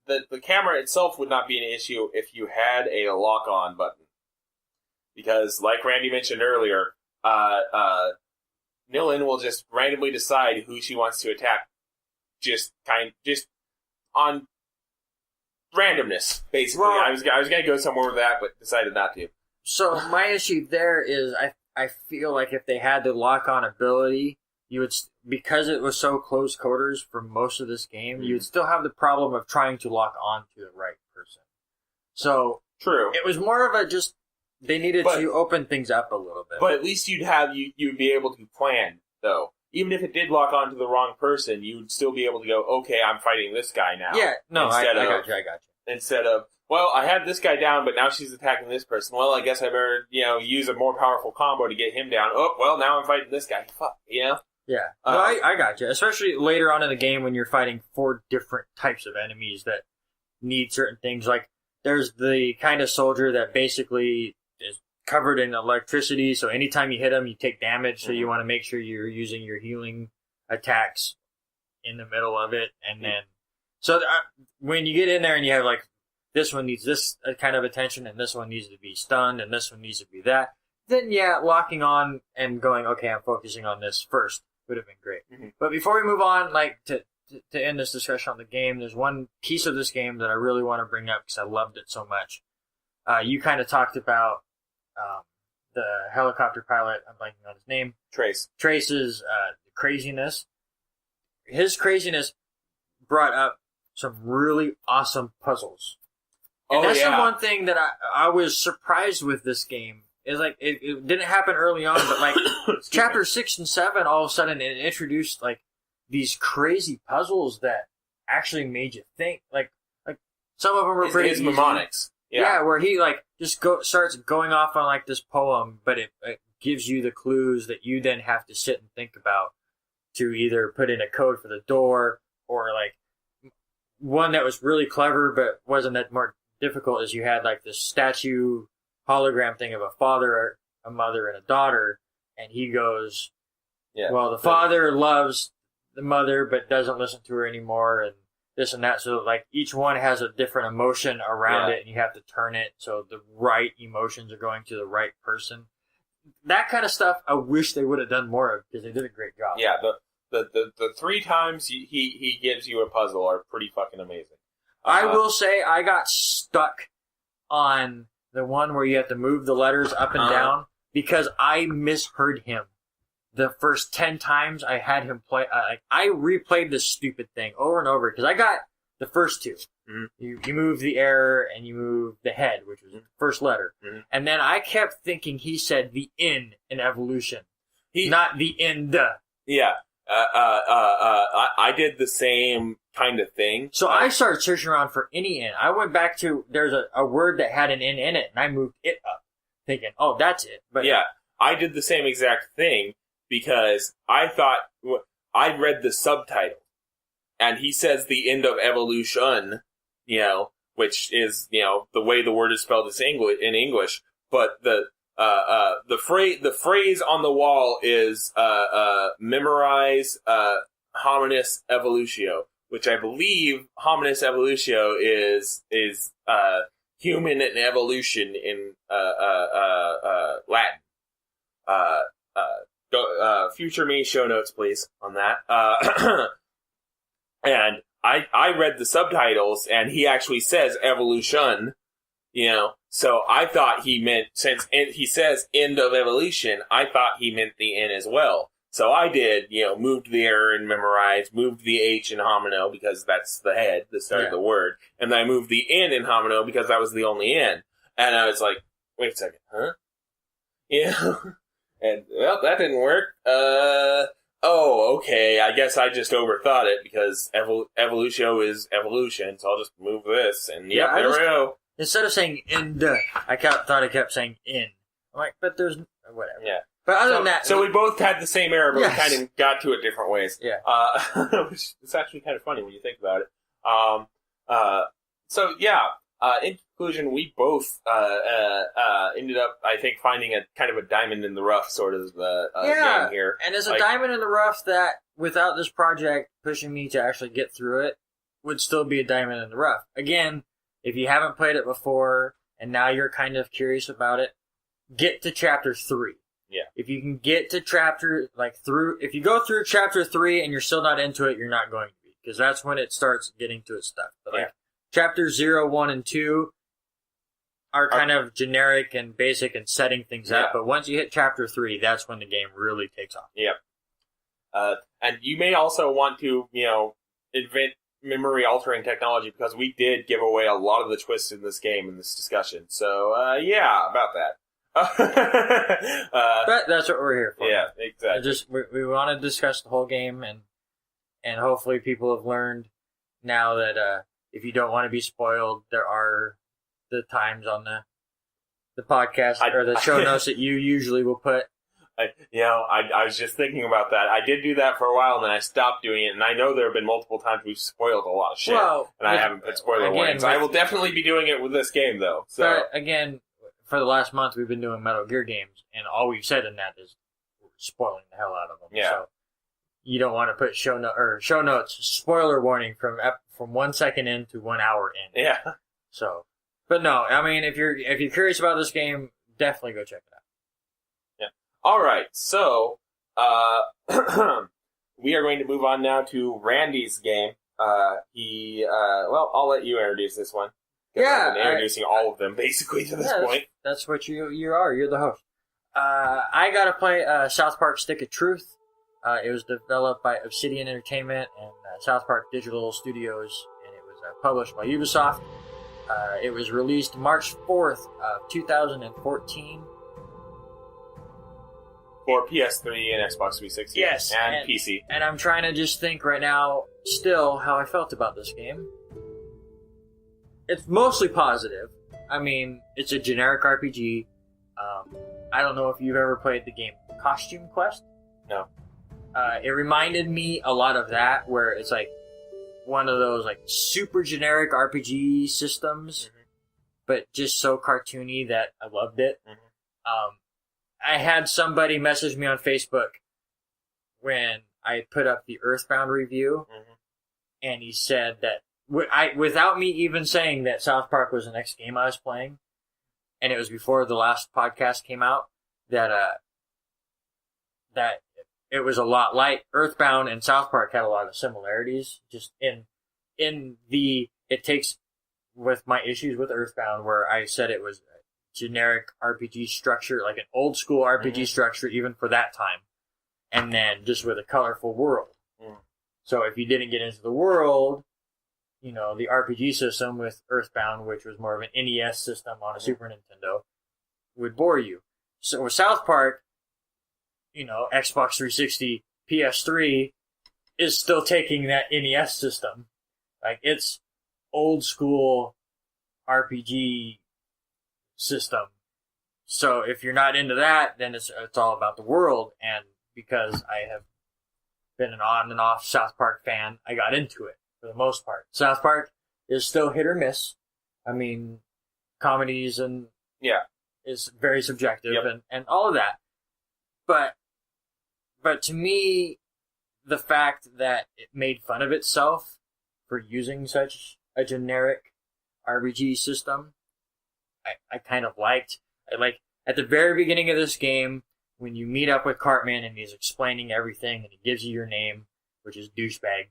the camera itself would not be an issue if you had a lock-on button. Because, like Randy mentioned earlier, Nilin will just randomly decide who she wants to attack, just on randomness, basically. Well, I was going to go somewhere with that, but decided not to. So my issue there is I feel like if they had the lock-on ability, you would, because it was so close quarters for most of this game, you would still have the problem of trying to lock on to the right person. So true. It was more of a just they needed to open things up a little bit. But at least you'd be able to plan though. Even if it did lock on to the wrong person, you'd still be able to go, okay, I'm fighting this guy now. Yeah, no, I got you. Instead of, well, I had this guy down, but now she's attacking this person. Well, I guess I better, use a more powerful combo to get him down. Oh, well, now I'm fighting this guy. Fuck, Yeah. No, I got you. Especially later on in the game when you're fighting 4 different types of enemies that need certain things. Like, there's the kind of soldier that basically is covered in electricity, so anytime you hit him, you take damage, so you want to make sure you're using your healing attacks in the middle of it. And then, so when you get in there and you have, like, this one needs this kind of attention, and this one needs to be stunned, and this one needs to be that, then, yeah, locking on and going, okay, I'm focusing on this first would have been great. Mm-hmm. But before we move on, like, to end this discussion on the game, there's one piece of this game that I really want to bring up because I loved it so much. You kind of talked about the helicopter pilot, I'm blanking on his name. Trace's craziness. His craziness brought up some really awesome puzzles. And that's the one thing that I was surprised with this game. Is like it didn't happen early on, but like chapter 6 and 7, all of a sudden it introduced like these crazy puzzles that actually made you think. Like some of them were pretty easy. Mnemonics. Yeah, where he like just starts going off on like this poem, but it gives you the clues that you then have to sit and think about to either put in a code for the door or like one that was really clever but wasn't that more difficult is you had like this statue hologram thing of a father, a mother, and a daughter, and he goes, well, the father loves the mother but doesn't listen to her anymore, and this and that, so like each one has a different emotion around it, and you have to turn it so the right emotions are going to the right person. That kind of stuff I wish they would have done more of, because they did a great job. Yeah, the 3 times he gives you a puzzle are pretty fucking amazing. I will say I got stuck on the one where you have to move the letters up and down, because I misheard him. The first 10 times I had him play, I replayed this stupid thing over and over, because I got the first 2. Mm-hmm. You move the error and you move the head, which was the first letter. Mm-hmm. And then I kept thinking he said the N in evolution, not the end. Yeah. I did the same kind of thing. So I started searching around for any N. I went back to, there's a word that had an N in it, and I moved it up, thinking, oh, that's it. But yeah, I did the same exact thing, because I thought, I read the subtitle, and he says the end of evolution, which is, the way the word is spelled in English, but the phrase on the wall is memorize hominis evolutio, which I believe hominis evolutio is human and evolution in Latin. Future me show notes, please, on that. And I read the subtitles, and he actually says evolution, so I thought he meant, since he says end of evolution, I thought he meant the N as well. So I did, moved the R and memorized, moved the H in homino because that's the head, the start of the word, and then I moved the N in homino because that was the only N. And I was like, wait a second, huh? And, well, that didn't work. Oh, okay, I guess I just overthought it because evolutio is evolution, so I'll just move this, and there we go. Instead of saying end, I thought I kept saying in. I'm like, but there's, whatever. Yeah. But other than that... So we both had the same error, but we kind of got to it different ways. Yeah. Which is actually kind of funny when you think about it. In conclusion, we both ended up, I think, finding a kind of a diamond in the rough sort of game here. And it's a diamond in the rough that, without this project pushing me to actually get through it, would still be a diamond in the rough. Again, if you haven't played it before, and now you're kind of curious about it, get to Chapter 3. Yeah. If you can get to if you go through Chapter 3 and you're still not into it, you're not going to be. Because that's when it starts getting to its stuff. But Chapters 0, 1, and 2 are kind of generic and basic and setting things up. But once you hit Chapter 3, that's when the game really takes off. Yeah. And you may also want to, invent memory-altering technology, because we did give away a lot of the twists in this game in this discussion. So, about that. But that's what we're here for. Yeah, exactly. We want to discuss the whole game, and hopefully people have learned now that if you don't want to be spoiled, there are the times on the podcast or the show notes that you usually will put. I was just thinking about that. I did do that for a while, and then I stopped doing it. And I know there have been multiple times we've spoiled a lot of shit, and I haven't put spoiler warnings. I will definitely be doing it with this game, though. So. But again, for the last month, we've been doing Metal Gear games, and all we've said in that is we're spoiling the hell out of them. Yeah. So you don't want to put show notes, spoiler warning from 1 second in to 1 hour in. Yeah. So, but no, I mean, if you're curious about this game, definitely go check it out. All right, so we are going to move on now to Randy's game. I'll let you introduce this one. Yeah, I've been introducing all of them basically to this point. That's what you are. You're the host. I got to play South Park: Stick of Truth. It was developed by Obsidian Entertainment and South Park Digital Studios, and it was published by Ubisoft. It was released March 4th of 2014. For PS3 and Xbox 360. Yes. And PC. And I'm trying to just think right now, still, how I felt about this game. It's mostly positive. I mean, it's a generic RPG. I don't know if you've ever played the game Costume Quest. No. It reminded me a lot of that, where it's like one of those like super generic RPG systems, but just so cartoony that I loved it. I had somebody message me on Facebook when I put up the Earthbound review, and he said that without me even saying that South Park was the next game I was playing, and it was before the last podcast came out, that it was a lot like Earthbound and South Park had a lot of similarities, just in the, it takes, with my issues with Earthbound, where I said it was generic RPG structure, like an old school RPG structure, even for that time, and then just with a colorful world. So if you didn't get into the world, the RPG system with Earthbound, which was more of an NES system on a Super Nintendo, would bore you. So with South Park, Xbox 360, PS3 is still taking that NES system. Like, it's old school RPG system. So if you're not into that, then it's all about the world. And because I have been an on and off South Park fan, I got into it for the most part. South Park is still hit or miss. I mean, comedies and is very subjective Yep. and all of that. But to me, the fact that it made fun of itself for using such a generic RPG system, I kind of liked. I like at the very beginning of this game, when you meet up with Cartman and he's explaining everything and he gives you your name, which is Douchebag.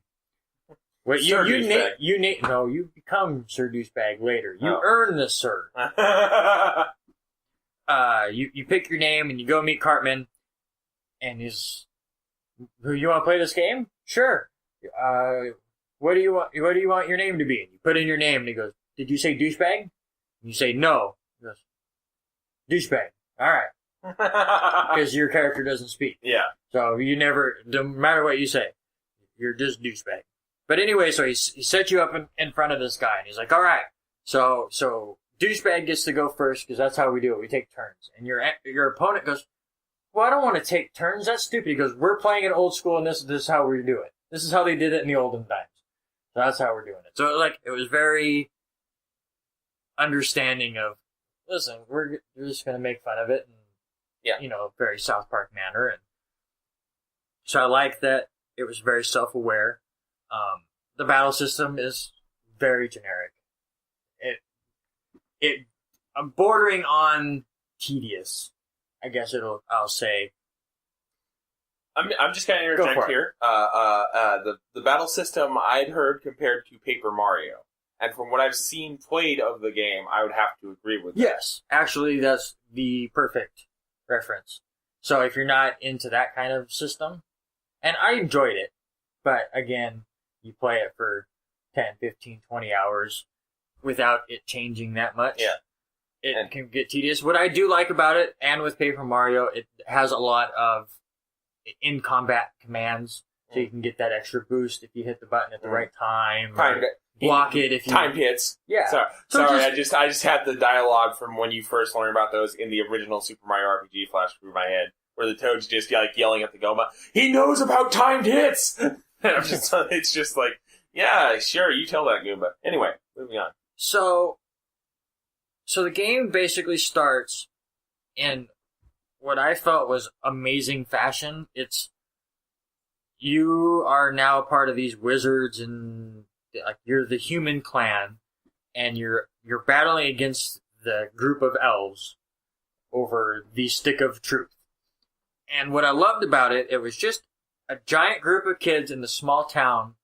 What you become Sir Douchebag later. You earn the Sir. You pick your name and you go meet Cartman, and he's, you want to play this game? Sure. What do you want your name to be? And you put in your name, and he goes, "Did you say Douchebag?" And you say no. He goes, "Douchebag." All right, because your character doesn't speak. Yeah. So you never, no matter what you say, you're just Douchebag. But anyway, so he set you up in front of this guy, and he's like, "All right, so Douchebag gets to go first because that's how we do it. We take turns." And your opponent goes, "Well, I don't want to take turns. That's stupid." He goes, "We're playing it old school, and this is how we do it. This is how they did it in the olden times. So that's how we're doing it." So it was very understanding of, listen, we're just going to make fun of it, and very South Park manner. And so I like that it was very self-aware. The battle system is very generic. I'm bordering on tedious, I guess I'll say. I'm just going to interject here. The battle system I'd heard compared to Paper Mario. And from what I've seen played of the game, I would have to agree with that. Yes, actually, that's the perfect reference. So if you're not into that kind of system, and I enjoyed it, but again, you play it for 10, 15, 20 hours without it changing that much. Yeah. It can get tedious. What I do like about it, and with Paper Mario, it has a lot of in-combat commands, so you can get that extra boost if you hit the button at the right time. Block it if you... Time hits. Yeah. Sorry, I just had the dialogue from when you first learned about those in the original Super Mario RPG flash through my head, where the Toad's just yelling at the Goma, "He knows about timed hits!" It's just like, yeah, sure, you tell that Goomba. Anyway, moving on. So the game basically starts in what I felt was amazing fashion. You are now part of these wizards, and you're the human clan, and you're battling against the group of elves over the stick of truth. And what I loved about it, it was just a giant group of kids in the small town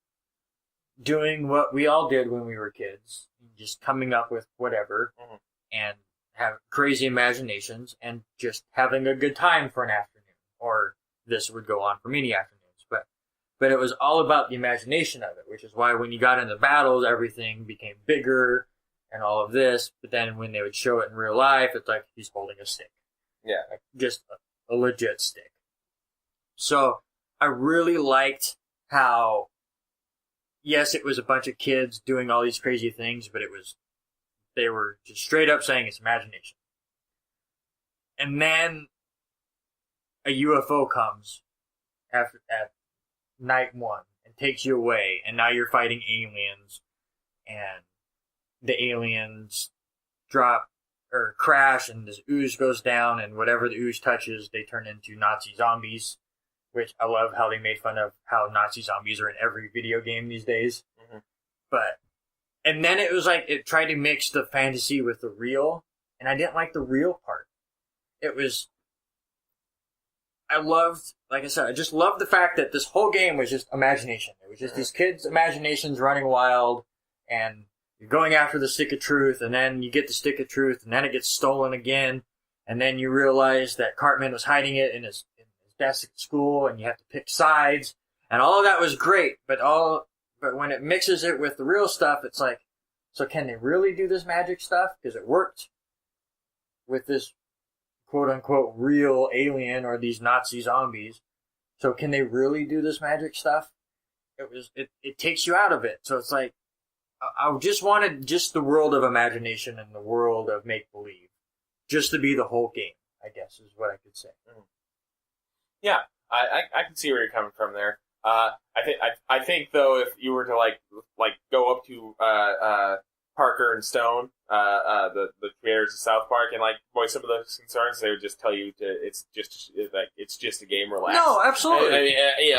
doing what we all did when we were kids, just coming up with whatever, and have crazy imaginations, and just having a good time for an afternoon. Or this would go on for many afternoons. But it was all about the imagination of it, which is why when you got into battles, everything became bigger and all of this. But then when they would show it in real life, it's like he's holding a stick. Yeah. Like just a legit stick. So I really liked how, yes, it was a bunch of kids doing all these crazy things, but they were just straight up saying it's imagination. And then a UFO comes at night one and takes you away, and now you're fighting aliens, and the aliens drop or crash, and this ooze goes down, and whatever the ooze touches, they turn into Nazi zombies, which I love how they made fun of how Nazi zombies are in every video game these days. And then it was like it tried to mix the fantasy with the real, and I didn't like the real part. Like I said, I just loved the fact that this whole game was just imagination. It was just these kids' imaginations running wild, and you're going after the stick of truth, and then you get the stick of truth, and then it gets stolen again, and then you realize that Cartman was hiding it in his desk at school, and you have to pick sides, and all of that was great, but when it mixes it with the real stuff, it's like, so can they really do this magic stuff? Because it worked with this quote-unquote real alien or these Nazi zombies. So can they really do this magic stuff? It takes you out of it. So it's like, I just wanted just the world of imagination and the world of make-believe. Just to be the whole game, I guess, is what I could say. Yeah, I can see where you're coming from there. I think though, if you were to like go up to Parker and Stone, the creators of South Park, and like voice some of those concerns, they would just tell you it's just a game. Relax. No, absolutely. I mean,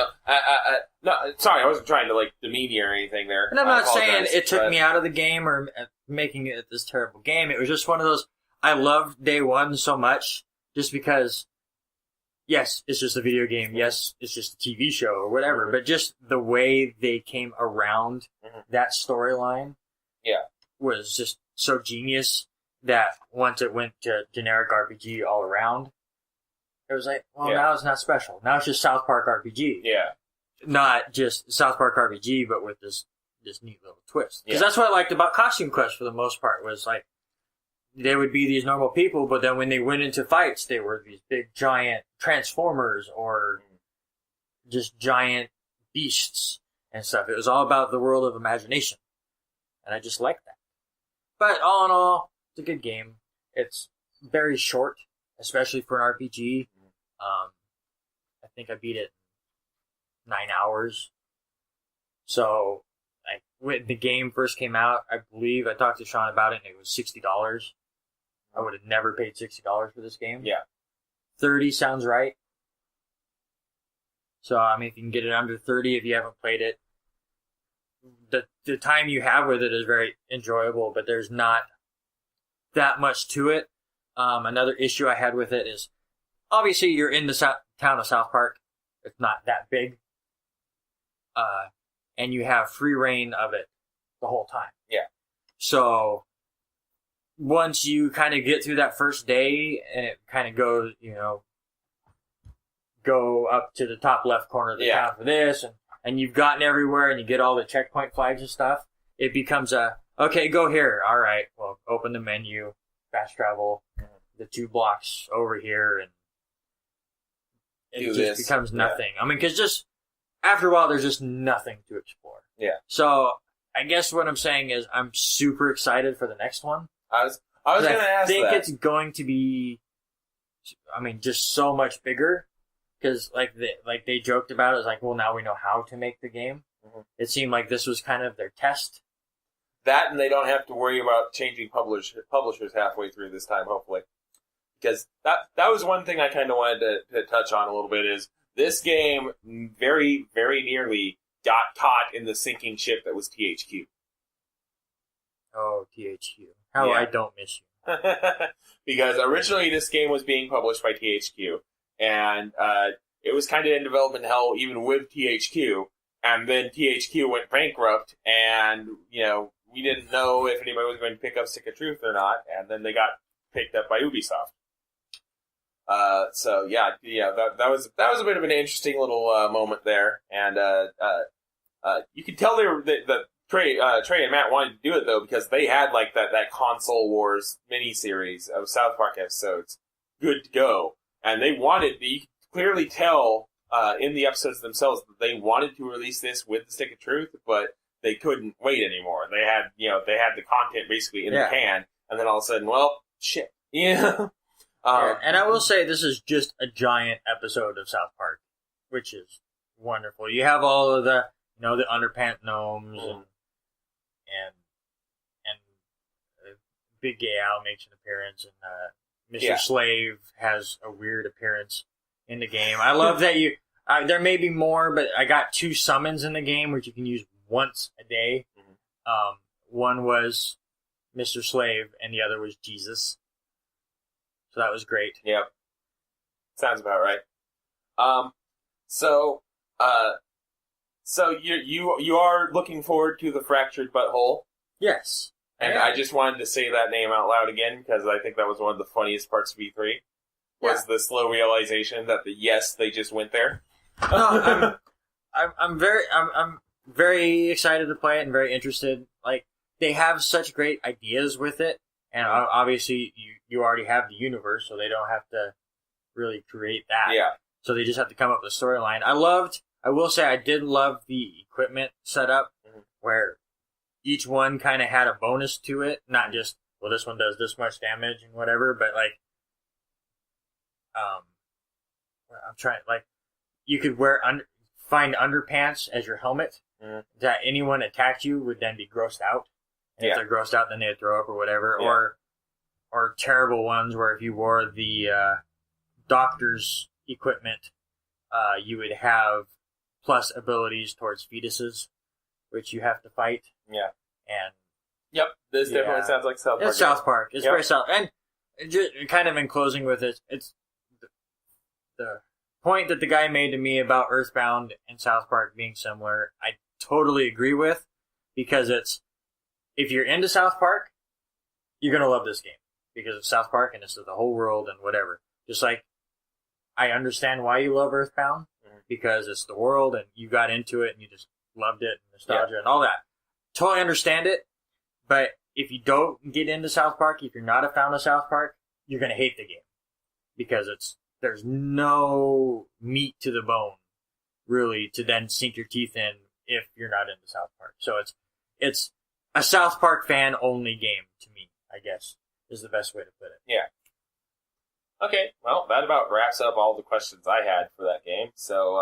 no, sorry, I wasn't trying to like demean you or anything there. And I'm not saying it took me out of the game or making it this terrible game. It was just one of those. I loved day one so much, just because. Yes, it's just a video game. Yes, it's just a TV show or whatever. But just the way they came around that storyline, was just so genius that once it went to generic RPG all around, it was like, well, now it's not special. Now it's just South Park RPG. Yeah, not just South Park RPG, but with this neat little twist. Because that's what I liked about Costume Quest for the most part was like. They would be these normal people, but then when they went into fights, they were these big, giant transformers or just giant beasts and stuff. It was all about the world of imagination. And I just liked that. But all in all, it's a good game. It's very short, especially for an RPG. I think I beat it in 9 hours. So, like, when the game first came out, I believe I talked to Sean about it, and it was $60. I would have never paid $60 for this game. Yeah. 30 sounds right. So, I mean, if you can get it under 30 if you haven't played it, the time you have with it is very enjoyable, but there's not that much to it. Another issue I had with it is, obviously, you're in the town of South Park. It's not that big. And you have free reign of it the whole time. Yeah. So... once you kind of get through that first day and it kind of goes, go up to the top left corner of the town for this and you've gotten everywhere and you get all the checkpoint flags and stuff, it becomes okay, go here. All right, well, open the menu, fast travel, the 2 blocks over here, and it just becomes nothing. I mean, because just after a while, there's just nothing to explore. Yeah. So I guess what I'm saying is I'm super excited for the next one. I was going to ask that. I think it's going to be, just so much bigger. Because, they joked about it. It's like, well, now we know how to make the game. Mm-hmm. It seemed like this was kind of their test. That, and they don't have to worry about changing publishers halfway through this time, hopefully. Because that was one thing I kind of wanted to touch on a little bit, is this game very, very nearly got caught in the sinking ship that was THQ. Oh, THQ. How I don't miss you. Because originally this game was being published by THQ, and it was kind of in development hell even with THQ, and then THQ went bankrupt, and, we didn't know if anybody was going to pick up Stick of Truth or not, and then they got picked up by Ubisoft. That was a bit of an interesting little moment there, and you could tell that Trey and Matt wanted to do it, though, because they had, that Console Wars miniseries of South Park episodes good to go. And they wanted, you could clearly tell in the episodes themselves that they wanted to release this with the Stick of Truth, but they couldn't wait anymore. They had the content basically in the can, and then all of a sudden, well, shit. Yeah. And I will say this is just a giant episode of South Park, which is wonderful. You have all of the, the underpants gnomes and Big Gay Al makes an appearance, and Mr. Slave has a weird appearance in the game. I love that there may be more, but I got 2 summons in the game, which you can use once a day. Mm-hmm. One was Mr. Slave, and the other was Jesus. So that was great. Yep. Sounds about right. So you are looking forward to the Fractured Butthole? Yes. And I just wanted to say that name out loud again, because I think that was one of the funniest parts of E3. Was the slow realization that they just went there. No, I'm very excited to play it and very interested. Like, they have such great ideas with it, and obviously you already have the universe, so they don't have to really create that. Yeah. So they just have to come up with a storyline. I will say I did love the equipment setup, where each one kind of had a bonus to it, not just, well, this one does this much damage and whatever, but you could find underpants as your helmet, that anyone attacked you would then be grossed out, If they're grossed out, then they'd throw up or whatever. Yeah. Or terrible ones where if you wore the doctor's equipment, you would have plus abilities towards fetuses, which you have to fight. Yeah. And yep, this definitely sounds like South Park. It's South Park. It's very South. And just kind of in closing with it, it's the point that the guy made to me about Earthbound and South Park being similar, I totally agree with, because if you're into South Park, you're going to love this game. Because of South Park, and this is the whole world, and whatever. Just like, I understand why you love Earthbound, because it's the world, and you got into it, and you just loved it, and nostalgia, and all that. Totally understand it, but if you don't get into South Park, if you're not a fan of South Park, you're going to hate the game. Because there's no meat to the bone, really, to then sink your teeth in if you're not into South Park. So it's a South Park fan-only game, to me, I guess, is the best way to put it. Yeah. Okay, well, that about wraps up all the questions I had for that game. So,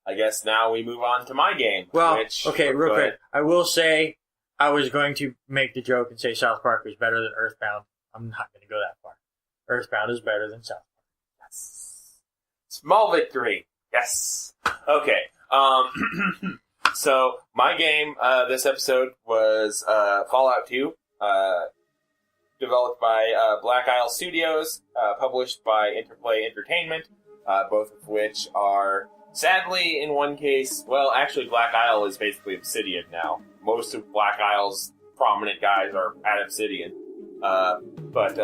I guess now we move on to my game. Well, okay, real quick. I will say, I was going to make the joke and say South Park was better than Earthbound. I'm not going to go that far. Earthbound is better than South Park. Yes. Small victory. Yes. Okay. So, my game this episode was Fallout 2. Developed by Black Isle Studios, published by Interplay Entertainment, both of which are, sadly, in one case, well, actually, Black Isle is basically Obsidian now. Most of Black Isle's prominent guys are at Obsidian. But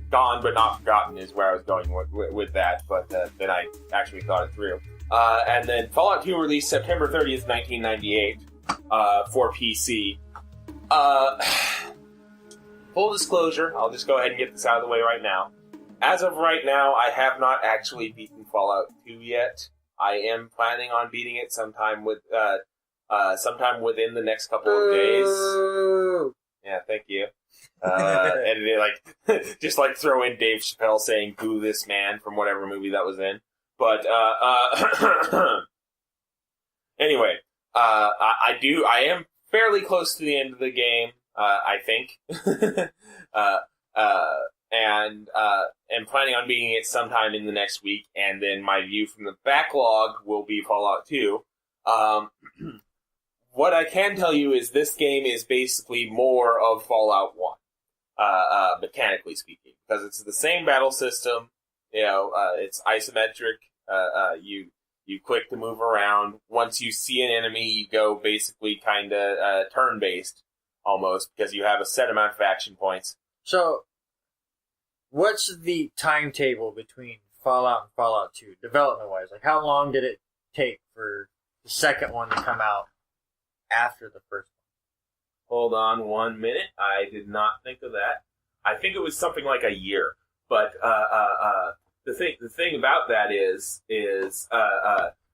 Gone But Not Forgotten is where I was going with that, but then I actually thought it through. And then Fallout 2 released September 30th, 1998, for PC. Full disclosure, I'll just go ahead and get this out of the way right now. As of right now, I have not actually beaten Fallout 2 yet. I am planning on beating it sometime within the next couple of days. Yeah, thank you. And they just throw in Dave Chappelle saying "Boo this man" from whatever movie that was in. But anyway, I am fairly close to the end of the game. I think, and am planning on beating it sometime in the next week, and then my view from the backlog will be Fallout 2. What I can tell you is this game is basically more of Fallout 1, mechanically speaking, because it's the same battle system. It's isometric. You click to move around. Once you see an enemy, you go basically kind of turn-based. Almost, because you have a set amount of action points. So, what's the timetable between Fallout and Fallout 2, development-wise? Like, how long did it take for the second one to come out after the first one? Hold on 1 minute. I did not think of that. I think it was something like a year. But the thing about that is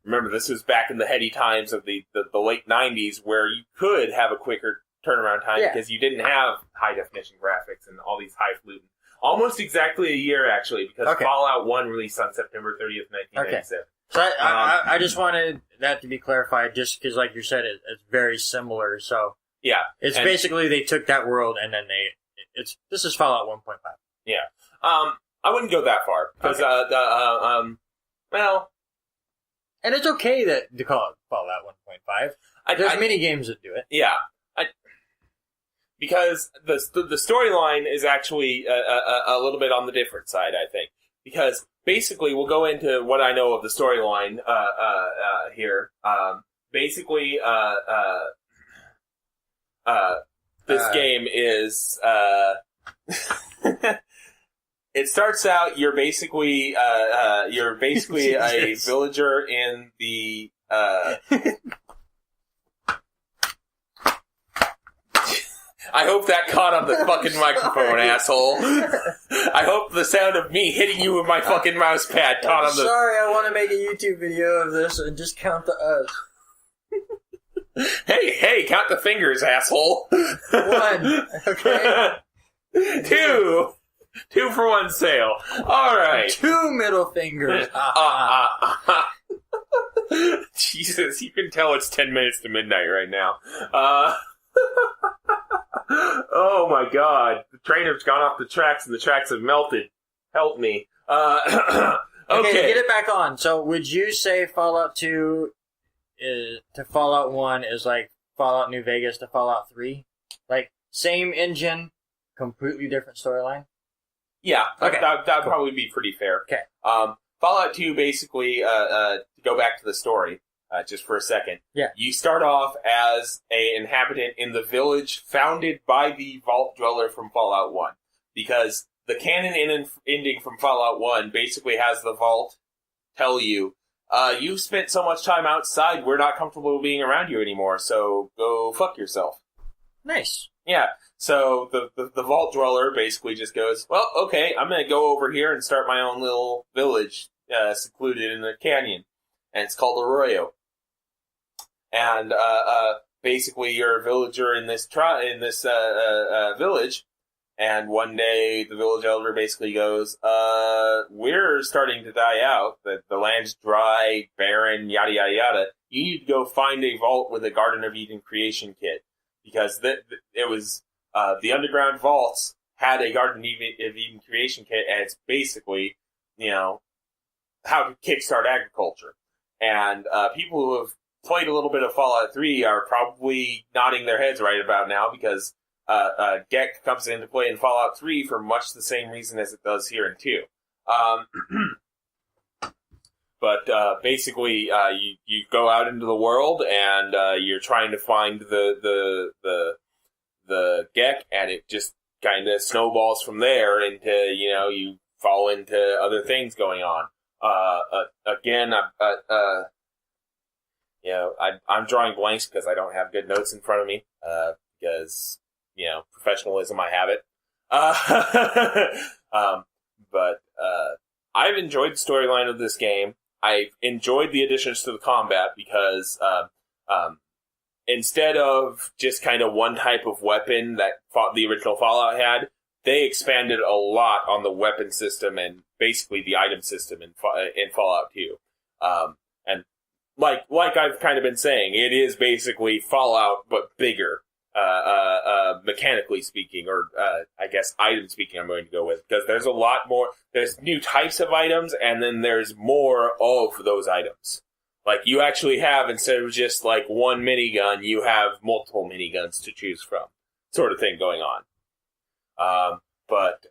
remember, this was back in the heady times of the late 90s, where you could have a quicker turnaround time because you didn't have high definition graphics and all these highfalutin. Almost exactly a year, actually, because Fallout 1 released on September 30th, 1997. So I just wanted that to be clarified, just because, like you said, it's very similar. So yeah, it's basically they took that world and then this is Fallout 1.5. Yeah, I wouldn't go that far because well, and it's okay to call it Fallout 1.5. There's many games that do it. Yeah. Because the storyline is actually a little bit on the different side, I think. Because basically, we'll go into what I know of the storyline here. Basically, this game is it starts out. You're basically a villager in the. I hope that caught on the fucking microphone, asshole. I hope the sound of me hitting you with my fucking mouse pad caught on the... Sorry, I want to make a YouTube video of this and just count the Hey, count the fingers, asshole. 1. Okay. 2. 2 for 1 sale. Alright. 2 middle fingers. Jesus, you can tell it's 10 minutes to midnight right now. Oh my god. The train has gone off the tracks and the tracks have melted. Help me. Okay. Okay, get it back on. So, would you say Fallout 2 to Fallout 1 is like Fallout New Vegas to Fallout 3? Like, same engine, completely different storyline? Yeah, Okay. That'd probably be pretty fair. Okay. Fallout 2, basically, to go back to the story, just for a second. Yeah. You start off as an inhabitant in the village founded by the Vault Dweller from Fallout 1. Because the canon ending from Fallout 1 basically has the Vault tell you, you've spent so much time outside, we're not comfortable being around you anymore, so go fuck yourself. Nice. Yeah, so the Vault Dweller basically just goes, well, okay, I'm going to go over here and start my own little village secluded in the canyon. And it's called Arroyo. And basically you're a villager in this village, and one day the village elder basically goes, we're starting to die out, the land's dry, barren, yada yada yada. You need to go find a vault with a Garden of Eden creation kit. Because it was, the underground vaults had a Garden of Eden creation kit, and it's basically, how to kickstart agriculture. And people who have played a little bit of Fallout 3 are probably nodding their heads right about now, because GEC comes into play in Fallout 3 for much the same reason as it does here in 2. But basically, you go out into the world and you're trying to find the GEC, and it just kind of snowballs from there into you fall into other things going on. Again, I'm drawing blanks because I don't have good notes in front of me. Because professionalism, I have it. But I've enjoyed the storyline of this game. I've enjoyed the additions to the combat because instead of just kind of one type of weapon that the original Fallout had, they expanded a lot on the weapon system and basically the item system in Fallout 2. And like I've kind of been saying, it is basically Fallout but bigger, mechanically speaking, or I guess item speaking. I'm going to go with, because there's a lot more. There's new types of items, and then there's more of those items. Like, you actually have, instead of just like one minigun, you have multiple miniguns to choose from, sort of thing going on. But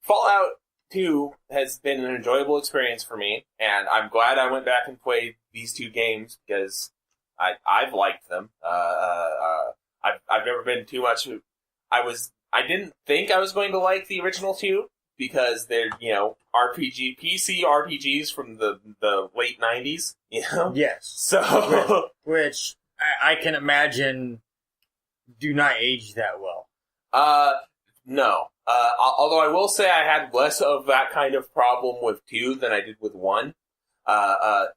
Fallout 2 has been an enjoyable experience for me, and I'm glad I went back and played these two games because I've liked them. I've never been too much. I didn't think I was going to like the original 2 because they're PC RPGs from the late 90s. Yes. So which I can imagine do not age that well. No. Although I will say I had less of that kind of problem with 2 than I did with 1.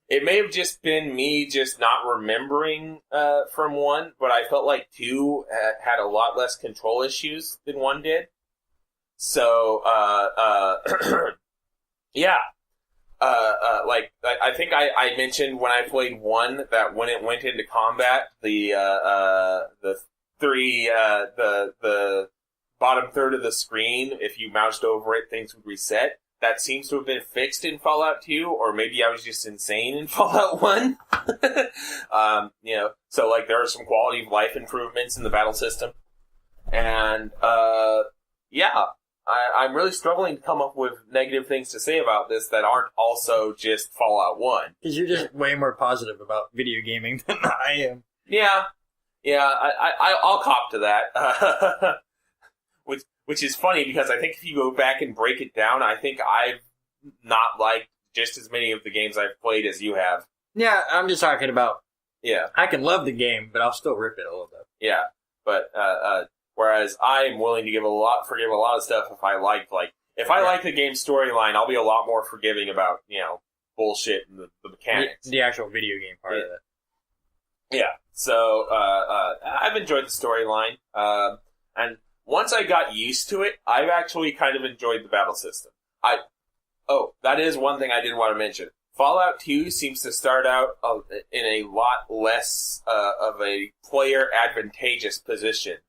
It may have just been me just not remembering from 1, but I felt like 2 had a lot less control issues than 1 did. So, yeah. I think I mentioned when I played 1 that when it went into combat, the bottom third of the screen, if you moused over it, things would reset. That seems to have been fixed in Fallout 2, or maybe I was just insane in Fallout 1. So there are some quality of life improvements in the battle system. And, I'm really struggling to come up with negative things to say about this that aren't also just Fallout 1. Because you're just way more positive about video gaming than I am. Yeah, I'll cop to that. Which is funny because I think if you go back and break it down, I think I've not liked just as many of the games I've played as you have. Yeah, I'm just talking about. Yeah, I can love the game, but I'll still rip it a little bit. Yeah, but whereas I'm willing to forgive a lot of stuff if I like the game's storyline, I'll be a lot more forgiving about bullshit and the mechanics, the actual video game part of it. Yeah, so I've enjoyed the storyline, and once I got used to it, I've actually kind of enjoyed the battle system. That is one thing I did want to mention. Fallout 2 seems to start out in a lot less of a player advantageous position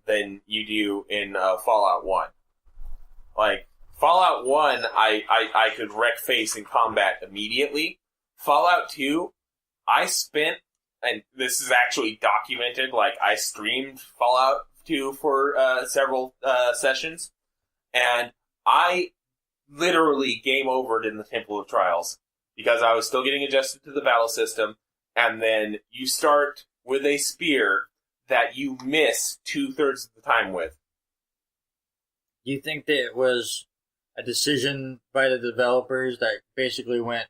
than you do in Fallout 1. Like, Fallout 1, I could wreck face in combat immediately. Fallout 2, I spent, and this is actually documented, like, I streamed Fallout 2 for several sessions, and I literally game overed in the Temple of Trials, because I was still getting adjusted to the battle system, and then you start with a spear that you miss 2/3 of the time with. Do you think that it was a decision by the developers that basically went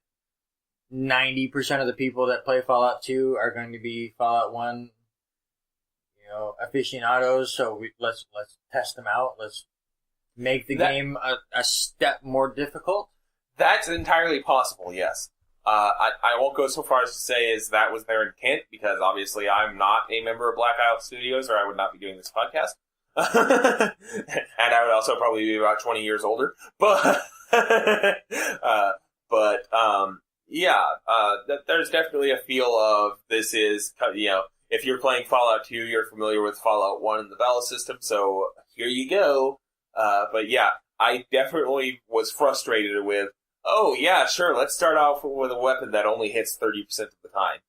90% of the people that play Fallout 2 are going to be Fallout 1, aficionados, so let's test them out, let's make the game a step more difficult? That's entirely possible, yes. I won't go so far as to say as that was their intent, because obviously I'm not a member of Black Isle Studios, or I would not be doing this podcast. And I would also probably be about 20 years older. But, there's definitely a feel of this is, if you're playing Fallout 2, you're familiar with Fallout 1 and the battle system, so here you go. But yeah, I definitely was frustrated with, oh yeah, sure, let's start off with a weapon that only hits 30% of the time.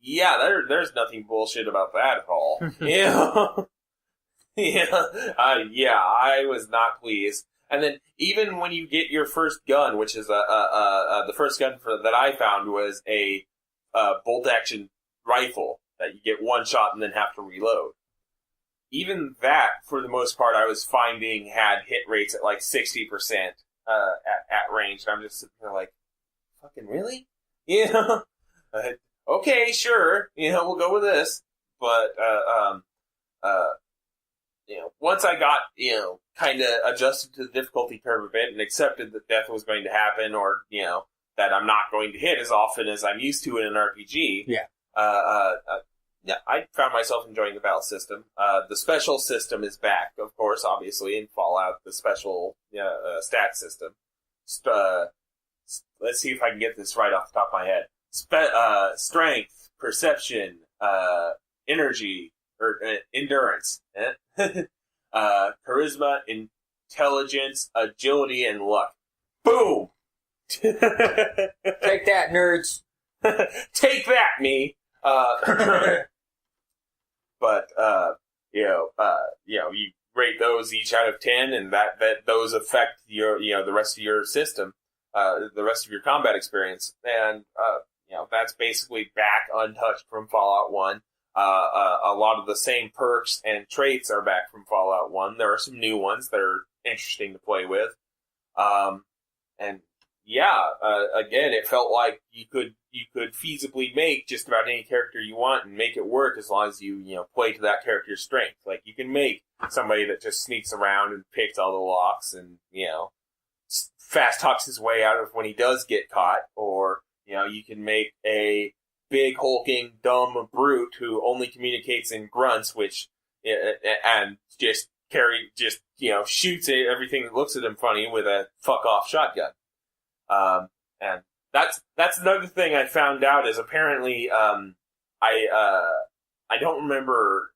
Yeah, there's nothing bullshit about that at all. I was not pleased. And then even when you get your first gun, which is the first gun that I found was a bolt-action rifle that you get one shot and then have to reload. Even that, for the most part, I was finding had hit rates at like 60% at range. And I'm just sitting there like, fucking really? Okay, sure. We'll go with this. But once I got, kind of adjusted to the difficulty curve a bit and accepted that death was going to happen, or, that I'm not going to hit as often as I'm used to in an RPG. Yeah. I found myself enjoying the battle system. The special system is back, of course, obviously, in Fallout, the special stat system. Let's see if I can get this right off the top of my head. Strength, perception, energy, or endurance, charisma, intelligence, agility, and luck. Boom! Take that, nerds! Take that, me! But you rate those each out of 10, and that those affect your, the rest of your system, the rest of your combat experience, and that's basically back untouched from Fallout 1. A lot of the same perks and traits are back from Fallout 1. There are some new ones that are interesting to play with, and again, it felt like you could feasibly make just about any character you want and make it work as long as you play to that character's strength. Like, you can make somebody that just sneaks around and picks all the locks and, fast talks his way out of when he does get caught, or, you can make a big, hulking, dumb brute who only communicates in grunts, and just shoots at everything that looks at him funny with a fuck-off shotgun. And that's another thing I found out is apparently, I don't remember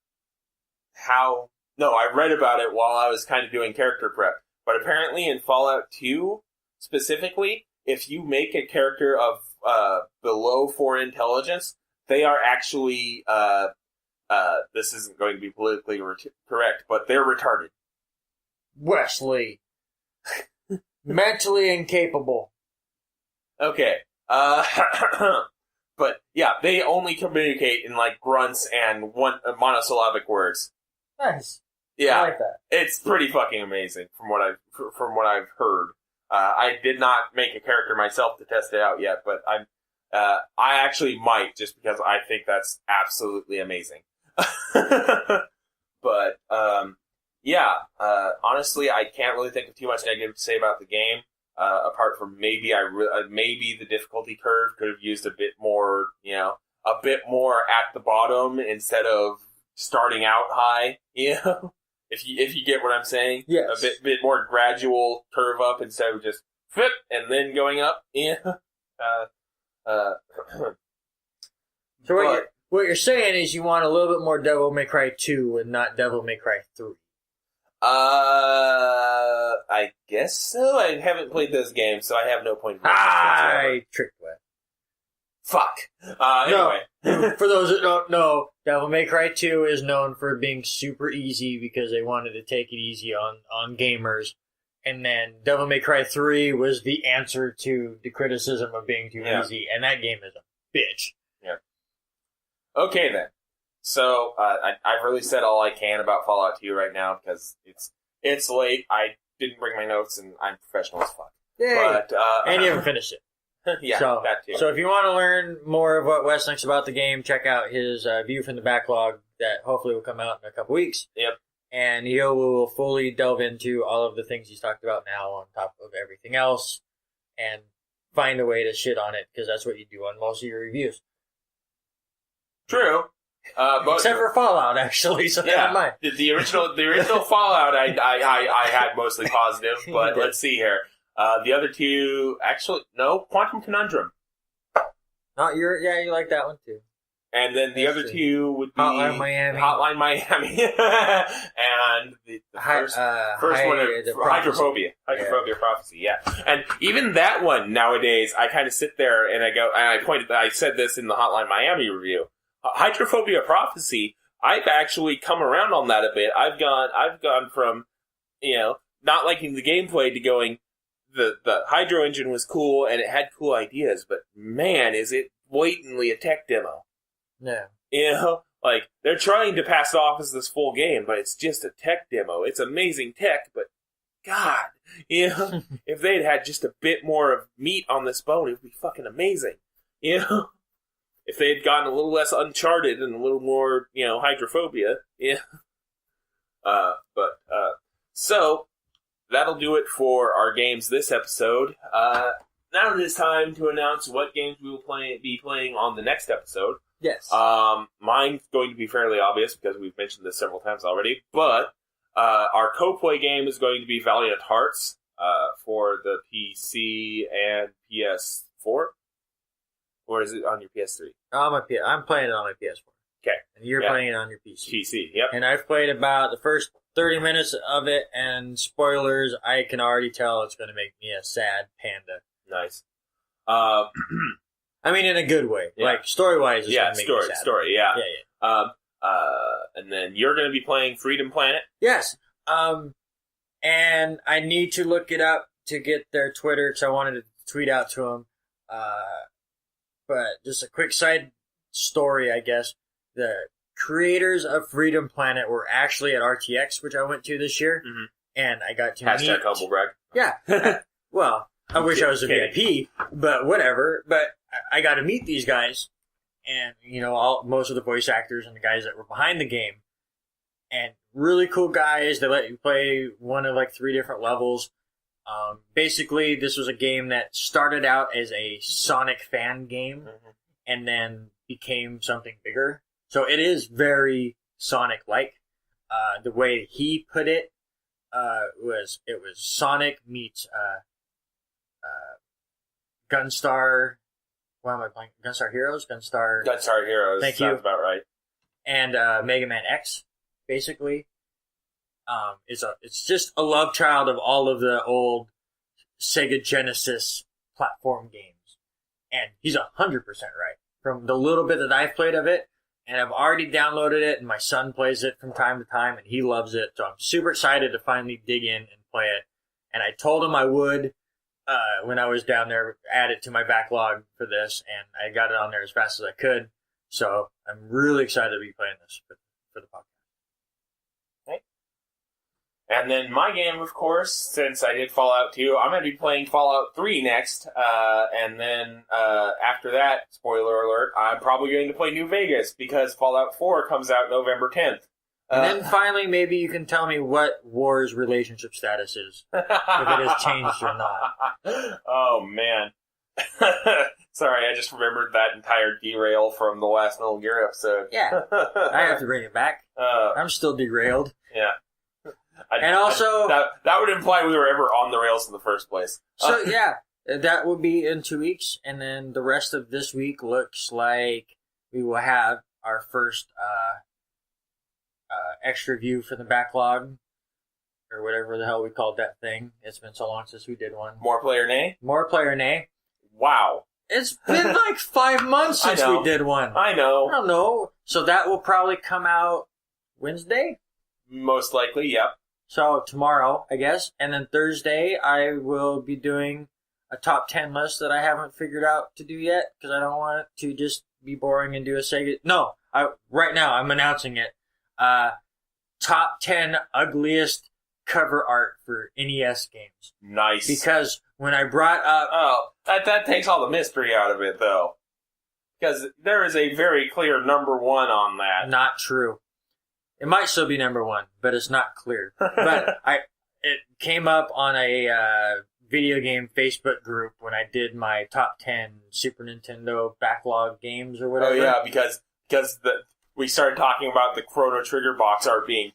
how, no, I read about it while I was kind of doing character prep, but apparently in Fallout 2, specifically, if you make a character of, below 4 intelligence, they are actually, this isn't going to be politically correct, but they're retarded. Wesley. Mentally incapable. Okay. But yeah, they only communicate in like grunts and monosyllabic words. Nice. Yeah, I like that. It's pretty fucking amazing from what I've heard. I did not make a character myself to test it out yet, but I actually might, just because I think that's absolutely amazing. But honestly, I can't really think of too much negative to say about the game. Apart from maybe maybe the difficulty curve could have used a bit more at the bottom instead of starting out high. If you get what I'm saying, yes. A bit more gradual curve up instead of just flip and then going up. So What you're saying is you want a little bit more Devil May Cry 2 and not Devil May Cry 3. I guess so. I haven't played those games, so I have no point of reference whatsoever. I tricked you. Fuck. Anyway. No, for those that don't know, Devil May Cry 2 is known for being super easy because they wanted to take it easy on gamers. And then Devil May Cry 3 was the answer to the criticism of being too easy, and that game is a bitch. Yeah. Okay, then. So, I've really said all I can about Fallout 2 right now, because it's late, I didn't bring my notes, and I'm professional as fuck. Yay! But, and you haven't finished it. Yeah, that too. So if you want to learn more of what Wes thinks about the game, check out his view from the backlog that hopefully will come out in a couple weeks. Yep. And he will fully delve into all of the things he's talked about now on top of everything else and find a way to shit on it, because that's what you do on most of your reviews. True. Except for Fallout, actually, so never mind. The original Fallout I had mostly positive, but let's see here. The other two, actually, no, Quantum Conundrum. You like that one too. And then the other two would be Hotline Miami. And the first one, Hydrophobia. Hydrophobia Prophecy, yeah. And even that one, nowadays, I kind of sit there and I said this in the Hotline Miami review. Hydrophobia Prophecy, I've actually come around on that a bit. I've gone from, not liking the gameplay to going, the Hydro engine was cool and it had cool ideas, but man, is it blatantly a tech demo. Yeah. Like, they're trying to pass it off as this full game, but it's just a tech demo. It's amazing tech, but God, if they'd had just a bit more of meat on this bone, it would be fucking amazing. If they had gotten a little less Uncharted and a little more, Hydrophobia. So, that'll do it for our games this episode. Now it is time to announce what games we will be playing on the next episode. Yes. Mine's going to be fairly obvious because we've mentioned this several times already, but our co-play game is going to be Valiant Hearts for the PC and PS4. Or is it on your PS3? I'm playing it on my PS4. Okay. And you're playing it on your PC. PC, yep. And I've played about the first 30 minutes of it, and spoilers, I can already tell it's going to make me a sad panda. Nice. I mean, in a good way. Yeah. Like, story-wise, it's going to make me sad. Story, yeah. And then you're going to be playing Freedom Planet? Yes. And I need to look it up to get their Twitter, because I wanted to tweet out to them. But just a quick side story, I guess. The creators of Freedom Planet were actually at RTX, which I went to this year. Mm-hmm. And I got to meet... humble brag. Yeah. Well, I wish I was a VIP, but whatever. But I got to meet these guys, and most of the voice actors and the guys that were behind the game, and really cool guys. They let you play one of 3 different levels. Basically, this was a game that started out as a Sonic fan game, and then became something bigger. So it is very Sonic-like. The way he put it was Sonic meets Gunstar. What am I playing? Gunstar Heroes? Gunstar Heroes. Thank you. Sounds about right. And Mega Man X, basically. It's just a love child of all of the old Sega Genesis platform games. And he's 100% right. From the little bit that I've played of it, and I've already downloaded it, and my son plays it from time to time, and he loves it. So I'm super excited to finally dig in and play it. And I told him I would, when I was down there, add it to my backlog for this, and I got it on there as fast as I could. So I'm really excited to be playing this for the podcast. Okay. And then my game, of course, since I did Fallout 2, I'm going to be playing Fallout 3 next. And then after that, spoiler alert, I'm probably going to play New Vegas because Fallout 4 comes out November 10th. And then finally, maybe you can tell me what War's relationship status is, if it has changed or not. Oh, man. Sorry, I just remembered that entire derail from the last Metal Gear episode. Yeah, I have to bring it back. I'm still derailed. Yeah. Also... That would imply we were ever on the rails in the first place. So, yeah, that will be in 2 weeks, and then the rest of this week looks like we will have our first extra view for the backlog, or whatever the hell we called that thing. It's been so long since we did one. More player nay? More player nay. Wow. It's been like 5 months since we did one. I know. I don't know. So that will probably come out Wednesday? Most likely, yep. So tomorrow, I guess. And then Thursday, I will be doing a top 10 list that I haven't figured out to do yet, because I don't want it to just be boring and do a Sega. No, right now I'm announcing it. Top 10 ugliest cover art for NES games. Nice. Because when I brought up... Oh, that takes all the mystery out of it, though. Because there is a very clear number one on that. Not true. It might still be number one, but it's not clear. But it came up on a video game Facebook group when I did my top 10 Super Nintendo backlog games or whatever. Oh yeah, because we started talking about the Chrono Trigger box art being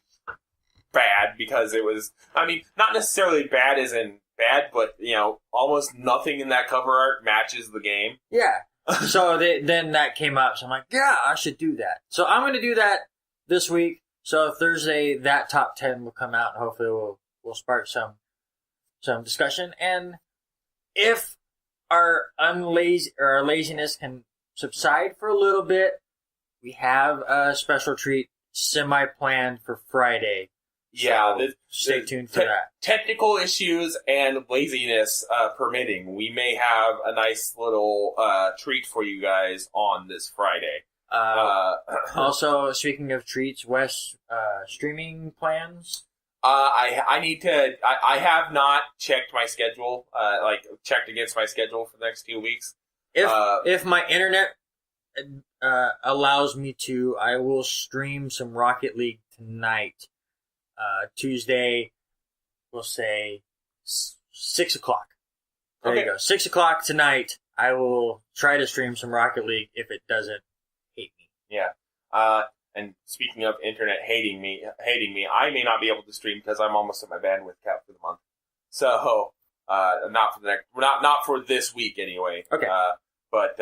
bad because it was, I mean, not necessarily bad as in bad, but, you know, almost nothing in that cover art matches the game. Yeah. So then that came up, so I'm like, yeah, I should do that. So I'm going to do that this week. So Thursday, that top 10 will come out, and hopefully we'll spark some discussion. And if our laziness can subside for a little bit, we have a special treat semi-planned for Friday. Yeah, so stay tuned for that. Technical issues and laziness permitting, we may have a nice little treat for you guys on this Friday. Also, speaking of treats, Wes, streaming plans? I have not checked my schedule, checked against my schedule for the next 2 weeks. If my internet allows me to, I will stream some Rocket League tonight. Tuesday, we'll say 6 o'clock. There you go. 6 o'clock tonight, I will try to stream some Rocket League if it doesn't hate me. Yeah. And speaking of internet hating me, I may not be able to stream because I'm almost at my bandwidth cap for the month. So, not for this week anyway. Okay. But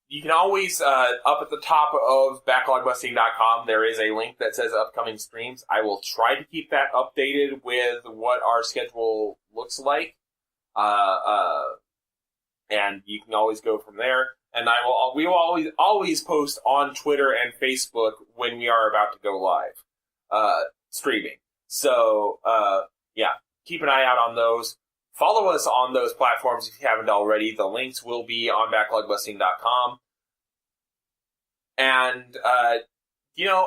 you can always, up at the top of backlogbusting.com, there is a link that says upcoming streams. I will try to keep that updated with what our schedule looks like. And you can always go from there. And we will always post on Twitter and Facebook when we are about to go live, streaming. So, yeah, keep an eye out on those. Follow us on those platforms if you haven't already. The links will be on backlogbusting.com. And,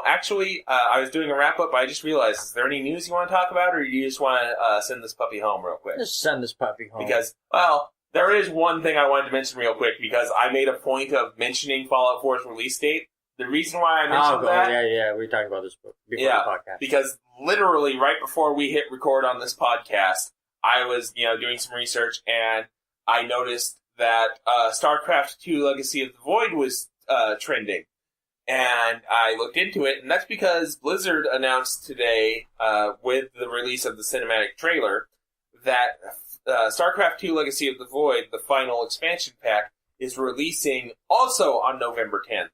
actually, I was doing a wrap-up, but I just realized, is there any news you want to talk about, or do you just want to send this puppy home real quick? Just send this puppy home. Because, well, there is one thing I wanted to mention real quick, because I made a point of mentioning Fallout 4's release date. The reason why I mentioned that... Yeah, we were talking about this before the podcast. Because literally right before we hit record on this podcast, I was, doing some research, and I noticed that StarCraft II Legacy of the Void was trending. And I looked into it, and that's because Blizzard announced today, with the release of the cinematic trailer, that StarCraft II Legacy of the Void, the final expansion pack, is releasing also on November 10th.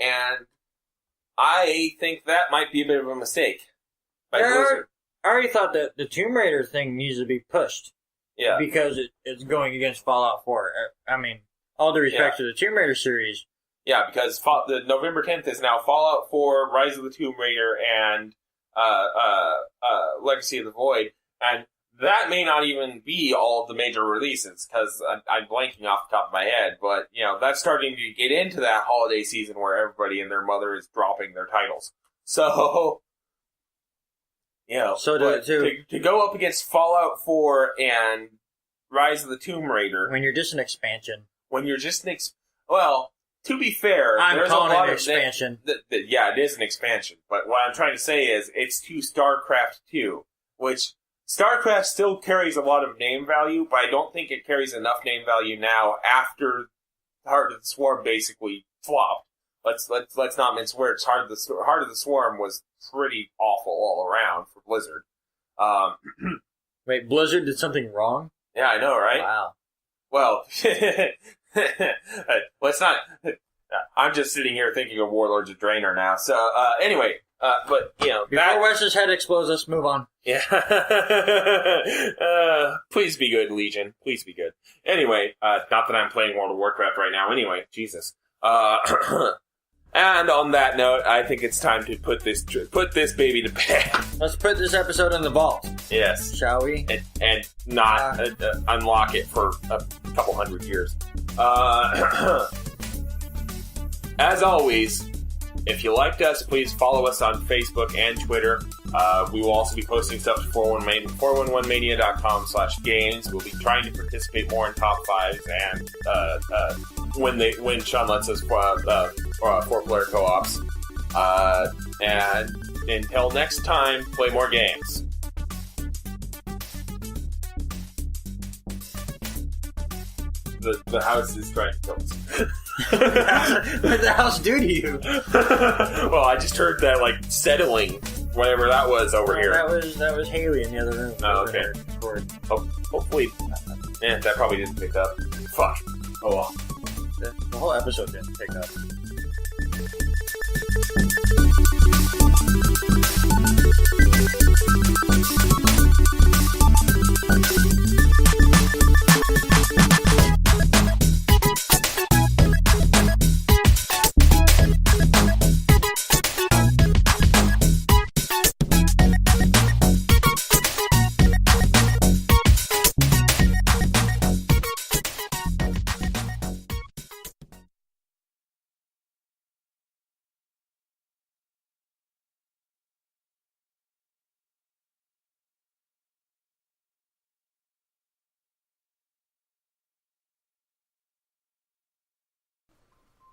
And I think that might be a bit of a mistake by Blizzard. I already thought that the Tomb Raider thing needs to be pushed. Yeah. Because it's going against Fallout 4. I mean, all due respect to the Tomb Raider series. Yeah, because the November 10th is now Fallout 4, Rise of the Tomb Raider, and Legacy of the Void. And that may not even be all of the major releases, because I'm blanking off the top of my head. But, that's starting to get into that holiday season where everybody and their mother is dropping their titles. So... to go up against Fallout 4 and Rise of the Tomb Raider... When you're just an expansion. Well, to be fair... I'm calling it an expansion. Yeah, it is an expansion. But what I'm trying to say is, it's to StarCraft 2, which StarCraft still carries a lot of name value, but I don't think it carries enough name value now after Heart of the Swarm basically flopped. Let's not mince words. Heart of the Swarm was pretty awful all around for Blizzard. Wait, Blizzard did something wrong? Yeah, I know, right? Wow. Well, let's not. I'm just sitting here thinking of Warlords of Draenor now. So, anyway, but, you know... Before Wes's head explodes, let's move on. Yeah. Please be good, Legion. Please be good. Anyway, not that I'm playing World of Warcraft right now anyway. Jesus. And on that note, I think it's time to put this baby to bed. Let's put this episode in the vault. Yes. Shall we? And not unlock it for a couple hundred years. As always, if you liked us, please follow us on Facebook and Twitter. We will also be posting stuff to 411mania.com/games. We'll be trying to participate more in top fives and when Sean lets us 4-player co-ops. And until next time, play more games. The house is trying to kill us. What did the house do to you? Well, I just heard that, like, settling, whatever that was over here. That was Haley in the other room. Oh, okay. Hopefully, that probably didn't pick up. Fuck. Oh well. The whole episode didn't pick up.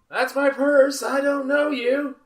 That's my purse. I don't know you.